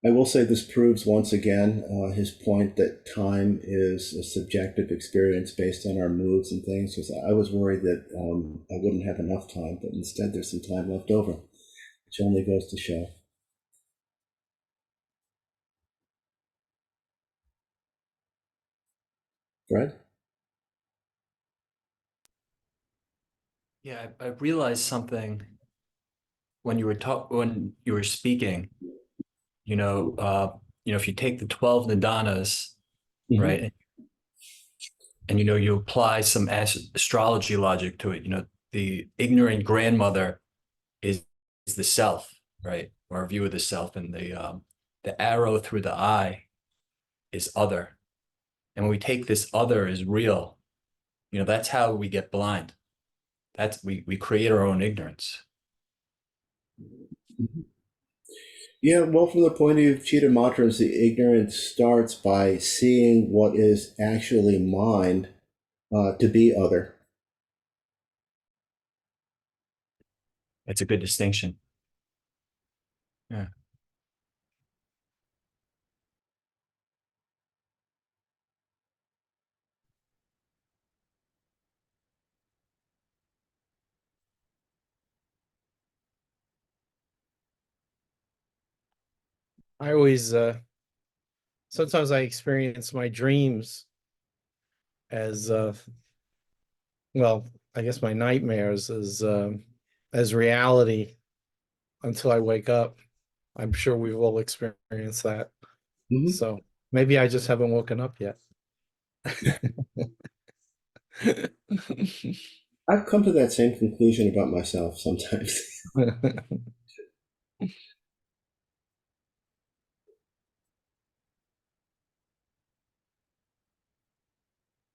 I will say this proves once again his point that time is a subjective experience based on our moods and things, because I was worried that I wouldn't have enough time, but instead there's some time left over, which only goes to show. Fred? Yeah, I realized something when when you were speaking. If you take the 12 nidanas, Mm-hmm. right, and you apply some astrology logic to it. The ignorant grandmother is the self, right, or our view of the self, and the arrow through the eye is other. And when we take this other as real, that's how we get blind. We create our own ignorance. Mm-hmm. Yeah, well, from the point of view of Chittamatras, the ignorance starts by seeing what is actually mind to be other. It's a good distinction. Yeah. I always sometimes I experience my dreams as well, I guess my nightmares as reality until I wake up. I'm sure we've all experienced that. Mm-hmm. So maybe I just haven't woken up yet. I've come to that same conclusion about myself sometimes.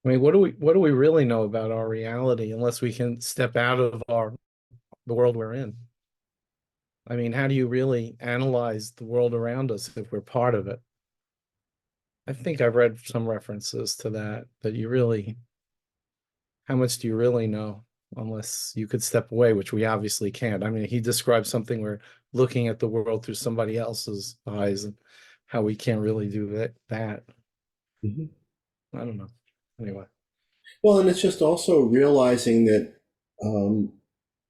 I mean, what do we really know about our reality unless we can step out of the world we're in? I mean, how do you really analyze the world around us if we're part of it? I think I've read some references to that you really, how much do you really know unless you could step away, which we obviously can't. I mean, he describes something where looking at the world through somebody else's eyes and how we can't really do that. Mhm. I don't know. Anyway. Well, and it's just also realizing that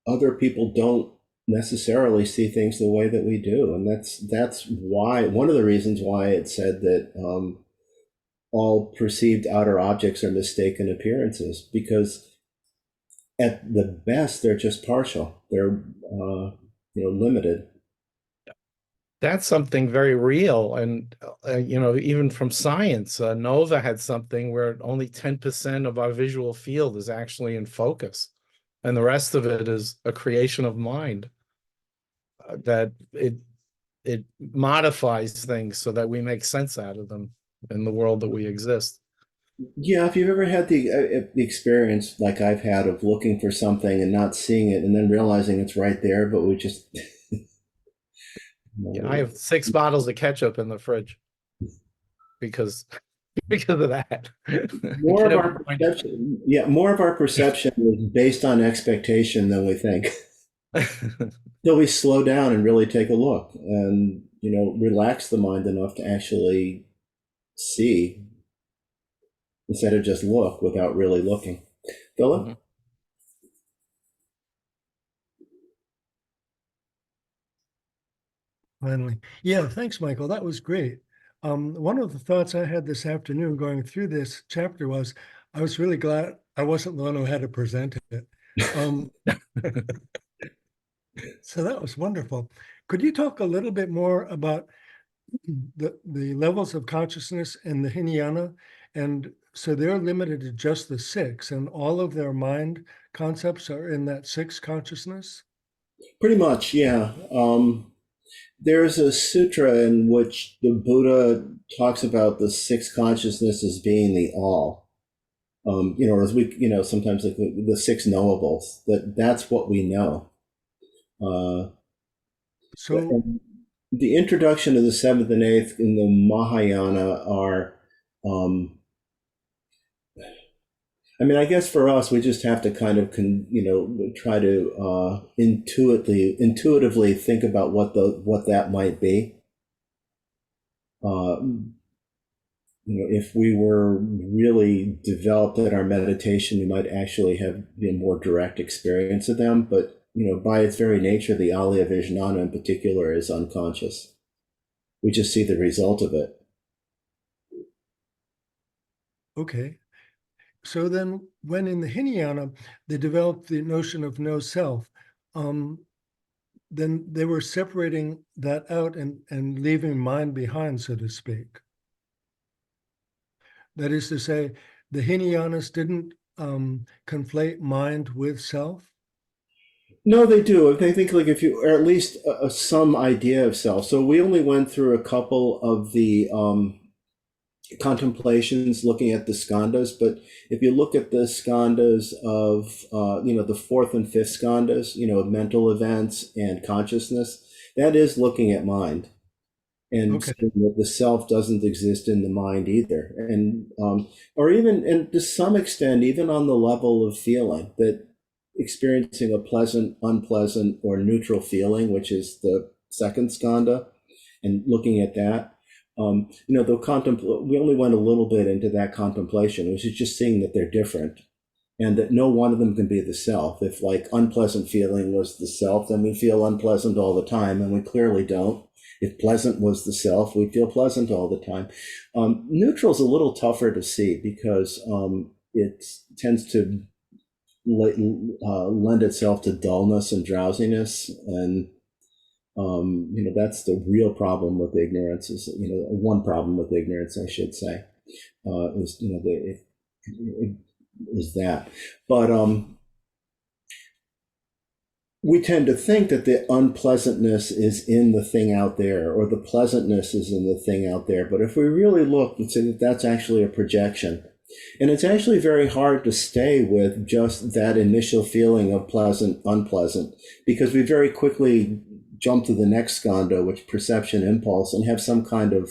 other people don't necessarily see things the way that we do, and that's why one of the reasons why it said that all perceived outer objects are mistaken appearances, because at the best they're just partial. They're limited. That's something very real. And, even from science, NOVA had something where only 10% of our visual field is actually in focus. And the rest of it is a creation of mind, that it modifies things so that we make sense out of them in the world that we exist. Yeah, if you've ever had the experience like I've had of looking for something and not seeing it and then realizing it's right there, but we just Yeah, I have 6 bottles of ketchup in the fridge because because of that. more of our perception, yeah, more of our perception is based on expectation than we think. Till we slow down and really take a look and relax the mind enough to actually see instead of just look without really looking. Philip? Mhm. Finally. Yeah, thanks, Michael. That was great. One of the thoughts I had this afternoon going through this chapter was I was really glad I wasn't the one who had to present it. Um, so that was wonderful. Could you talk a little bit more about the levels of consciousness in the Hinayana? And so they're limited to just the 6, and all of their mind concepts are in that 6 consciousness? Pretty much, yeah. There's a sutra in which the Buddha talks about the 6 consciousnesses being the all. As we, sometimes like the 6 knowables, that's what we know. So The introduction of the 7th and 8th in the Mahayana are, I guess for us, we just have to kind of, try to intuitively think about what that might be. If we were really developed at our meditation, we might actually have a more direct experience of them. But, by its very nature, the Alaya Vijnana in particular is unconscious. We just see the result of it. okay. So then when in the Hinayana, they developed the notion of no self, then they were separating that out and leaving mind behind, so to speak. That is to say, the Hinayanas didn't conflate mind with self. No, they do. They think like if you, or at least some idea of self. So we only went through a couple of the contemplations looking at the skandhas, but if you look at the skandhas of the 4th and 5th skandhas, mental events and consciousness, that is looking at mind and Okay. saying that the self doesn't exist in the mind either, and or even, and to some extent even on the level of feeling, that experiencing a pleasant, unpleasant, or neutral feeling, which is the 2nd skandha, and looking at that. We only went a little bit into that contemplation, which is just seeing that they're different and that no one of them can be the self. If like unpleasant feeling was the self, then we feel unpleasant all the time, and we clearly don't. If pleasant was the self, we'd feel pleasant all the time. Neutral is a little tougher to see because it tends to lend itself to dullness and drowsiness, and that's the real problem with ignorance. Is one problem with ignorance, I should say, is that. But we tend to think that the unpleasantness is in the thing out there, or the pleasantness is in the thing out there. But if we really look, we'd say that that's actually a projection. And it's actually very hard to stay with just that initial feeling of pleasant, unpleasant, because we very quickly jump to the next skandha, which perception impulse, and have some kind of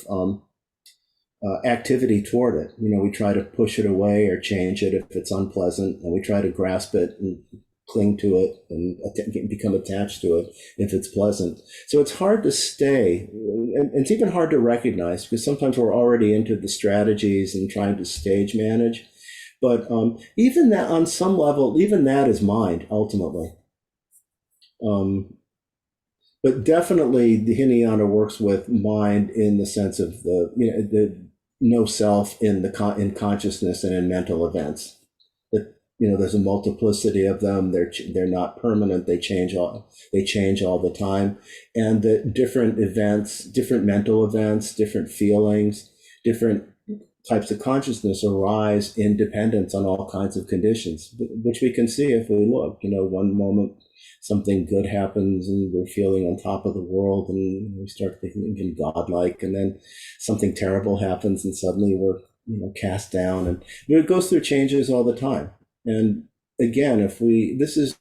activity toward it. We try to push it away or change it if it's unpleasant, and we try to grasp it and cling to it and become attached to it if it's pleasant. So it's hard to stay, and it's even hard to recognize, because sometimes we're already into the strategies and trying to stage manage. But even that, on some level, even that is mind ultimately. But definitely the Hinayana works with mind in the sense of the no self in consciousness and in mental events. That there's a multiplicity of them. They're not permanent. They change all the time, and the different events, different mental events, different feelings, different types of consciousness arise in dependence on all kinds of conditions, which we can see if we look. One moment something good happens and we're feeling on top of the world and we start thinking godlike, and then something terrible happens and suddenly we're cast down, and it goes through changes all the time. And again, this is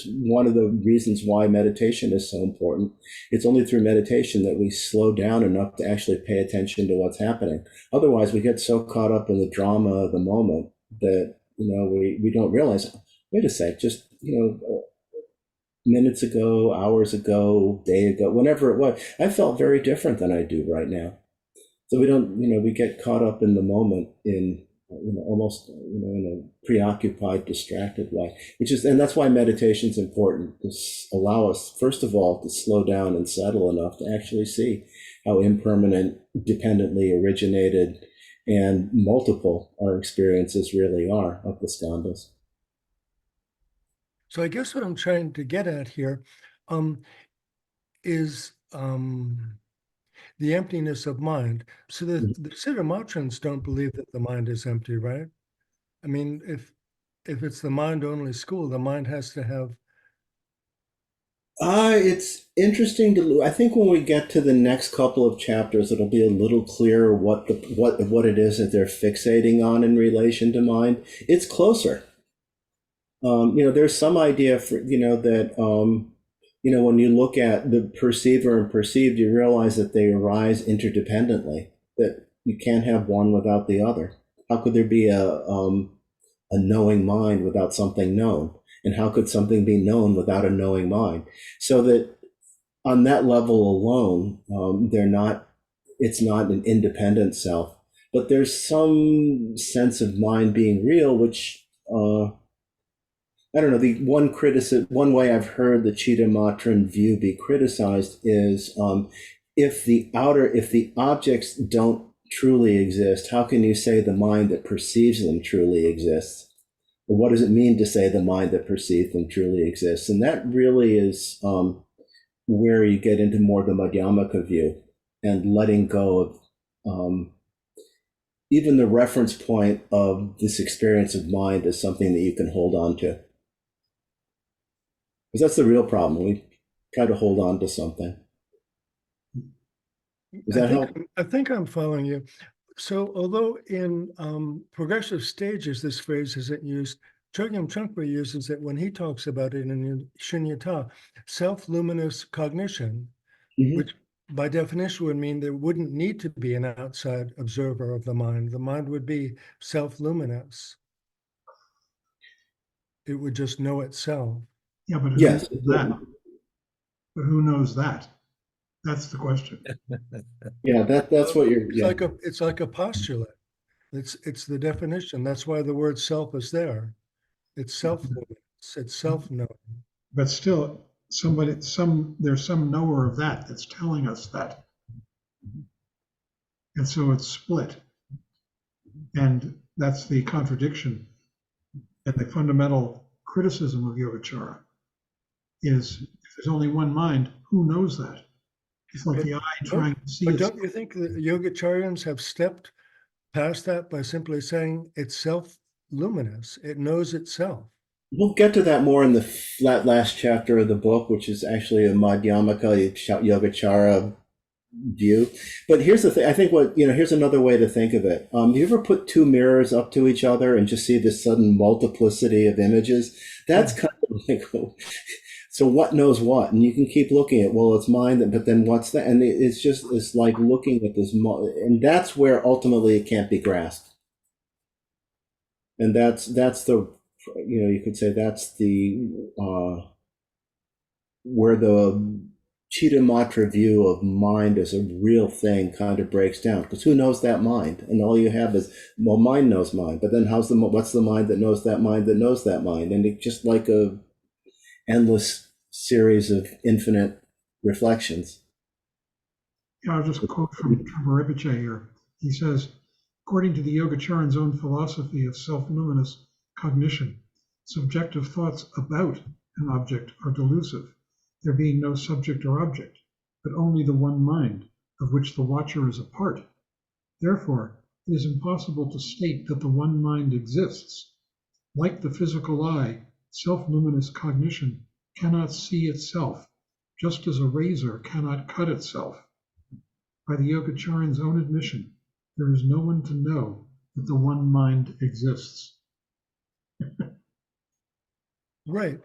one of the reasons why meditation is so important. It's only through meditation that we slow down enough to actually pay attention to what's happening. Otherwise, we get so caught up in the drama of the moment that we don't realize, wait a sec, just minutes ago, hours ago, day ago, whenever it was, I felt very different than I do right now. So we don't, we get caught up in the moment in almost in a preoccupied, distracted way, and that's why meditation is important, to allow us, first of all, to slow down and settle enough to actually see how impermanent, dependently originated, and multiple our experiences really are of the skandhas. So I guess what I'm trying to get at here is the emptiness of mind. So the Cittamatrans don't believe that the mind is empty, right? I mean, if it's the mind-only school, the mind has to have. It's interesting I think when we get to the next couple of chapters, it'll be a little clearer what it is that they're fixating on in relation to mind. It's closer. There's some idea for that when you look at the perceiver and perceived, you realize that they arise interdependently, that you can't have one without the other. How could there be a knowing mind without something known? And how could something be known without a knowing mind? So that on that level alone, it's not an independent self, but there's some sense of mind being real, which, I don't know, the one way I've heard the Cittamatran view be criticized is if the objects don't truly exist, how can you say the mind that perceives them truly exists? Or what does it mean to say the mind that perceives them truly exists? And that really is where you get into more the Madhyamaka view and letting go of even the reference point of this experience of mind as something that you can hold on to. Because that's the real problem. We try to hold on to something. Does that help? I think I'm following you. So although in progressive stages, this phrase isn't used, Chogyam Trungpa uses it when he talks about it in Shunyata, self-luminous cognition, which by definition would mean there wouldn't need to be an outside observer of the mind. The mind would be self-luminous. It would just know itself. Yeah, but Yes. But who knows that? That's the question. Yeah, that's what you're. It's like a postulate. It's the definition. That's why the word self is there. It's self-luminous. It's self-knowing. But still, there's some knower of that's telling us that. And so it's split. And that's the contradiction. And the fundamental criticism of Yogacara is if there's only one mind, who knows that? It's like the eye trying to see. But don't you think the Yogacaryans have stepped past that by simply saying it's self-luminous? It knows itself. We'll get to that more in the last chapter of the book, which is actually a Madhyamaka Yogacara view. But here's the thing. I think here's another way to think of it. Do you ever put two mirrors up to each other and just see this sudden multiplicity of images? That's kind of like So what knows what? And you can keep looking at, well, it's mine, but then what's that? And it's like looking at this, and that's where ultimately it can't be grasped. And that's the, you could say that's the, where the Cittamatra view of mind as a real thing kind of breaks down, because who knows that mind? And all you have is, well, mind knows mind, but then what's the mind that knows that mind that knows that mind? And it's just like a endless series of infinite reflections. Yeah, I'll just quote from Rinpoche here. He says, according to the Yogacharan's own philosophy of self-luminous cognition, subjective thoughts about an object are delusive, there being no subject or object, but only the one mind, of which the watcher is a part. Therefore, it is impossible to state that the one mind exists. Like the physical eye, self-luminous cognition cannot see itself, just as a razor cannot cut itself. By the Yogacharan's own admission, there is no one to know that the one mind exists. Right.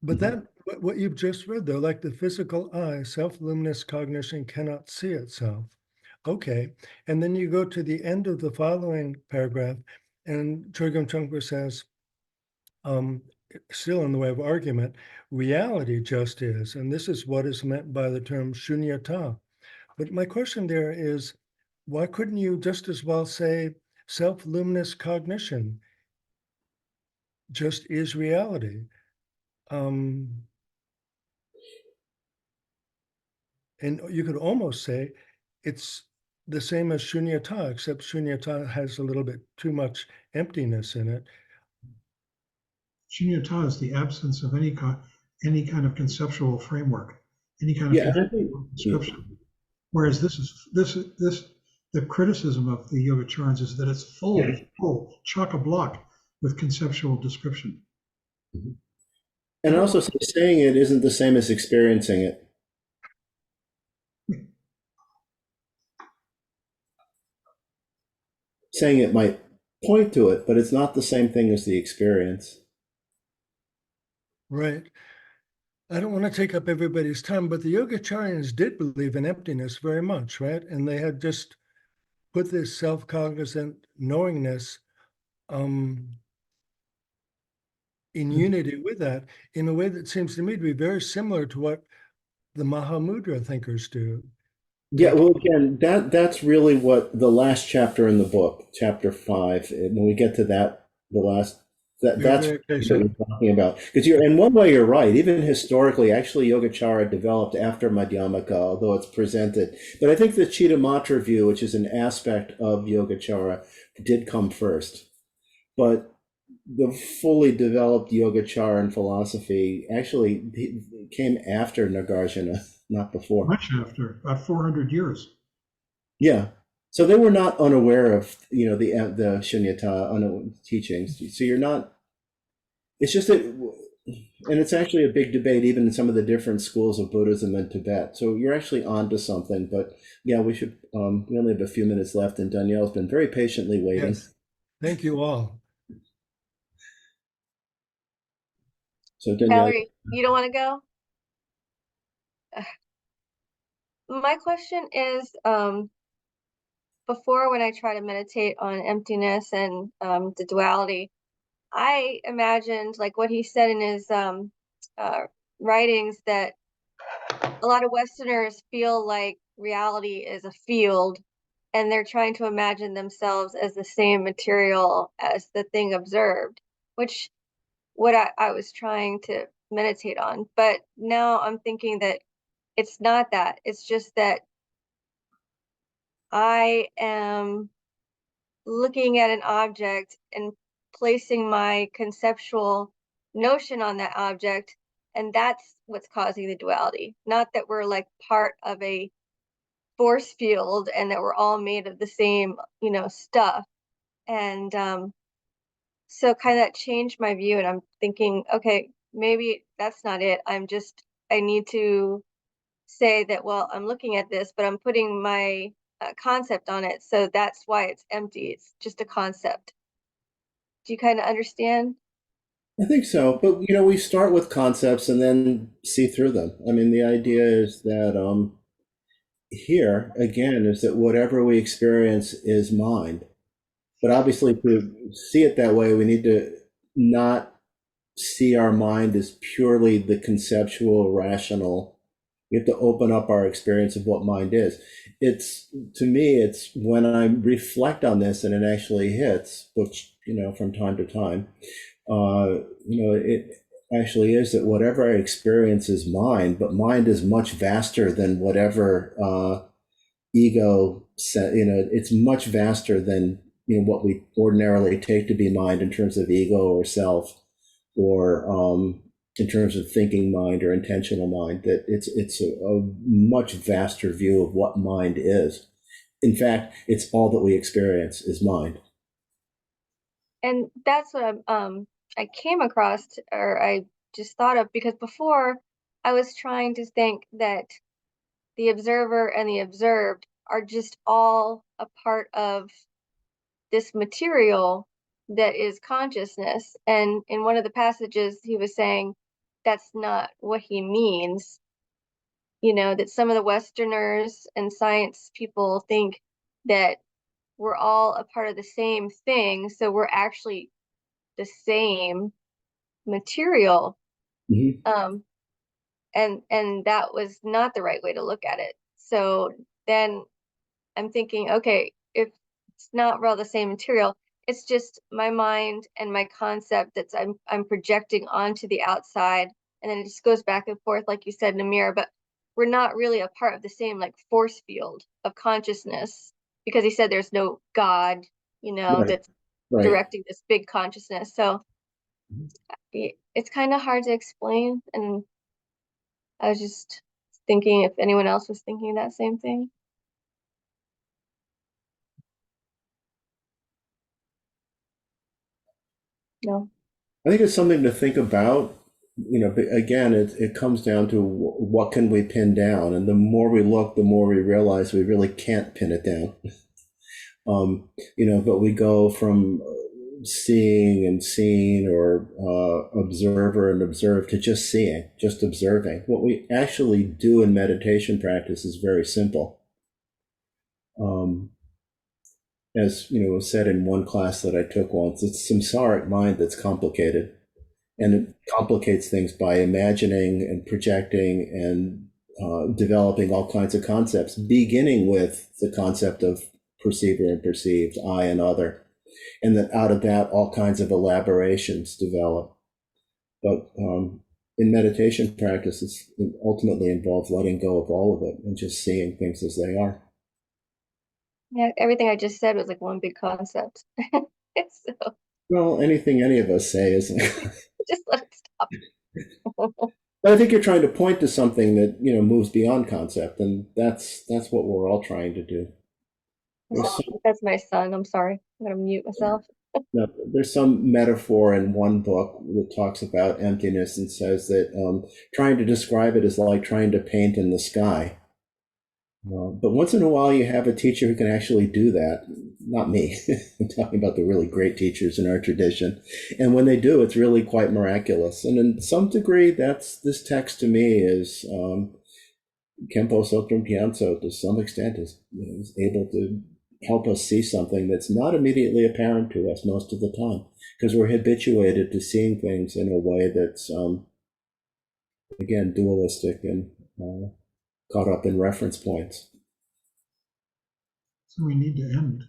But that, what you've just read though, like the physical eye, self-luminous cognition cannot see itself. Okay. And then you go to the end of the following paragraph, and Chogyam Trungpa says, still in the way of argument, reality just is, and this is what is meant by the term shunyata. But my question there is, why couldn't you just as well say self-luminous cognition just is reality? And you could almost say it's the same as shunyata, except shunyata has a little bit too much emptiness in it. Shunyata is the absence of any kind of conceptual framework, any kind of Yeah, and I think, conceptual description. Whereas the criticism of the Yogacharans is that it's full, chock-a-block with conceptual description. and also saying it isn't the same as experiencing it. Saying it might point to it, but it's not the same thing as the experience. Right. I don't want to take up everybody's time, but the Yogacharyans did believe in emptiness very much, right? And they had just put this self-cognizant knowingness in unity with that in a way that seems to me to be very similar to what the Mahamudra thinkers do. Yeah, well, again, that's really what the last chapter in the book, chapter 5, when we get to that, that's Okay, what so we're talking about. Because in one way, you're right. Even historically, actually, Yogacara developed after Madhyamaka, although it's presented. But I think the Cittamatra view, which is an aspect of Yogacara, did come first. But the fully developed Yogacara and philosophy actually came after Nagarjuna, not before. Much after, about 400 years. Yeah. So they were not unaware of, the Shunyata teachings. So you're not, it's just that, and it's actually a big debate even in some of the different schools of Buddhism in Tibet. So you're actually onto something, but yeah, we only have a few minutes left, and Danielle's been very patiently waiting. yes, thank you all. So Danielle. Valerie, you don't want to go? My question is, before when I try to meditate on emptiness and the duality, I imagined like what he said in his writings, that a lot of Westerners feel like reality is a field, and they're trying to imagine themselves as the same material as the thing observed, which what I was trying to meditate on. But now I'm thinking that it's not that. It's just that I am looking at an object and placing my conceptual notion on that object, and that's what's causing the duality. Not that we're like part of a force field and that we're all made of the same, stuff. And so kind of that changed my view, and I'm thinking, okay, maybe that's not it. I need to say that, well, I'm looking at this, but I'm putting my concept on it. So that's why it's empty. It's just a concept. Do you kind of understand? I think so, but we start with concepts and then see through them. I mean, the idea is that here again is that whatever we experience is mind. But obviously, to see it that way, we need to not see our mind as purely the conceptual, rational. We have to open up our experience of what mind is. It's, to me, it's when I reflect on this and it actually hits, which, from time to time, it actually is that whatever I experience is mind, but mind is much vaster than whatever ego set. It's much vaster than what we ordinarily take to be mind in terms of ego or self, or in terms of thinking mind or intentional mind. That it's a much vaster view of what mind is. In fact, it's all that we experience is mind. And that's what I came across, or I just thought of, because before I was trying to think that the observer and the observed are just all a part of this material that is consciousness. And in one of the passages, he was saying that's not what he means. That some of the Westerners and science people think that we're all a part of the same thing, so we're actually the same material. Mm-hmm. And that was not the right way to look at it. So then I'm thinking, okay, if it's not real the same material, it's just my mind and my concept that's I'm projecting onto the outside, and then it just goes back and forth, like you said, in a mirror. But we're not really a part of the same like force field of consciousness, because he said there's no God, Right. that's Right. directing this big consciousness. So it's kind of hard to explain, and I was just thinking if anyone else was thinking that same thing. No. I think it's something to think about. But again, it comes down to what can we pin down, and the more we look, the more we realize we really can't pin it down. But we go from seeing and seen, or observer and observed, to just seeing, just observing. What we actually do in meditation practice is very simple. As was said in one class that I took once, it's samsaric mind that's complicated. And it complicates things by imagining and projecting and developing all kinds of concepts, beginning with the concept of perceiver and perceived, I and other. And then out of that, all kinds of elaborations develop. But in meditation practice, it ultimately involves letting go of all of it and just seeing things as they are. Yeah, everything I just said was like one big concept. So Well, anything any of us say is. just let it stop. But I think you're trying to point to something that moves beyond concept, and that's what we're all trying to do. That's my son. I'm sorry. I'm gonna mute myself. There's some metaphor in one book that talks about emptiness and says that trying to describe it is like trying to paint in the sky. But once in a while, you have a teacher who can actually do that. Not me. I'm talking about the really great teachers in our tradition. And when they do, it's really quite miraculous. And in some degree, this text to me is Khenpo Sokdrum Gyatso, to some extent, is able to help us see something that's not immediately apparent to us most of the time, because we're habituated to seeing things in a way that's, again, dualistic and caught up in reference points. So we need to end.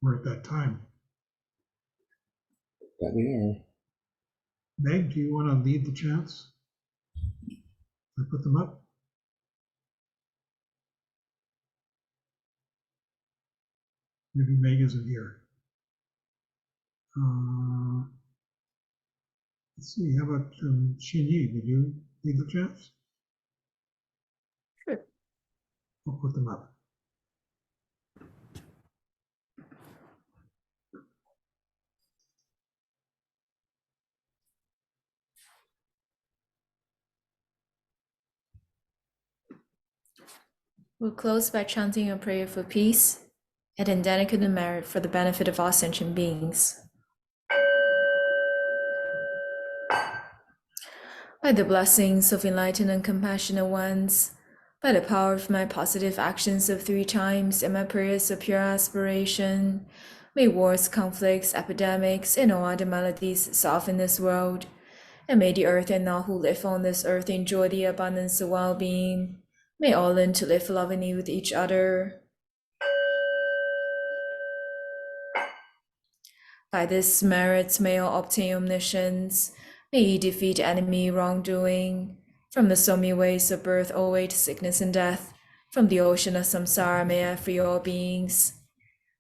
We're at that time. That we are. Meg, do you want to lead the chants? I put them up. Maybe Meg isn't here. Let's see, how about Shinyi? Would you lead the chants? Sure. I'll put them up. We'll close by chanting a prayer for peace and then dedicate the merit for the benefit of all sentient beings. by the blessings of enlightened and compassionate ones, by the power of my positive actions of 3 times and my prayers of pure aspiration, may wars, conflicts, epidemics, and all other maladies solve in this world, and may the earth and all who live on this earth enjoy the abundance of well-being. May all learn to live lovingly with each other. By this merits may all obtain omniscience. May he defeat enemy wrongdoing. From the stormy waves of birth, all way to sickness and death. From the ocean of samsara, may I free all beings.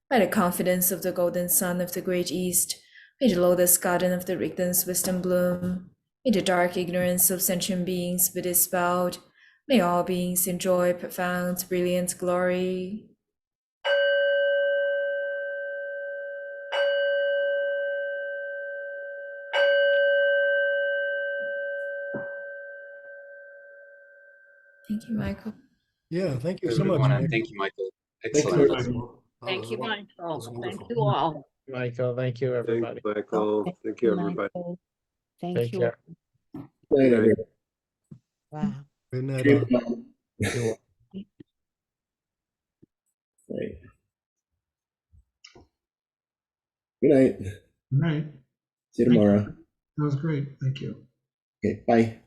By the confidence of the golden sun of the great east, may the lotus garden of the ignorance wisdom bloom. May the dark ignorance of sentient beings be dispelled. May all beings enjoy profound, brilliant glory. Thank you, Michael. Yeah, thank you so much. Everyone, and Michael. thank you, Michael. Thanks, Excellent. Michael. Thank you, That Michael. was Thank wonderful. you all. Michael, thank you, everybody. Thanks, Michael. Thank you, everybody. Michael. Take Thank you. care. Good night, everyone. Wow. Good night, Dream all. well. You're Right. Good night. Good night. See you Thank you. tomorrow. That was great. Thank you. Okay, bye.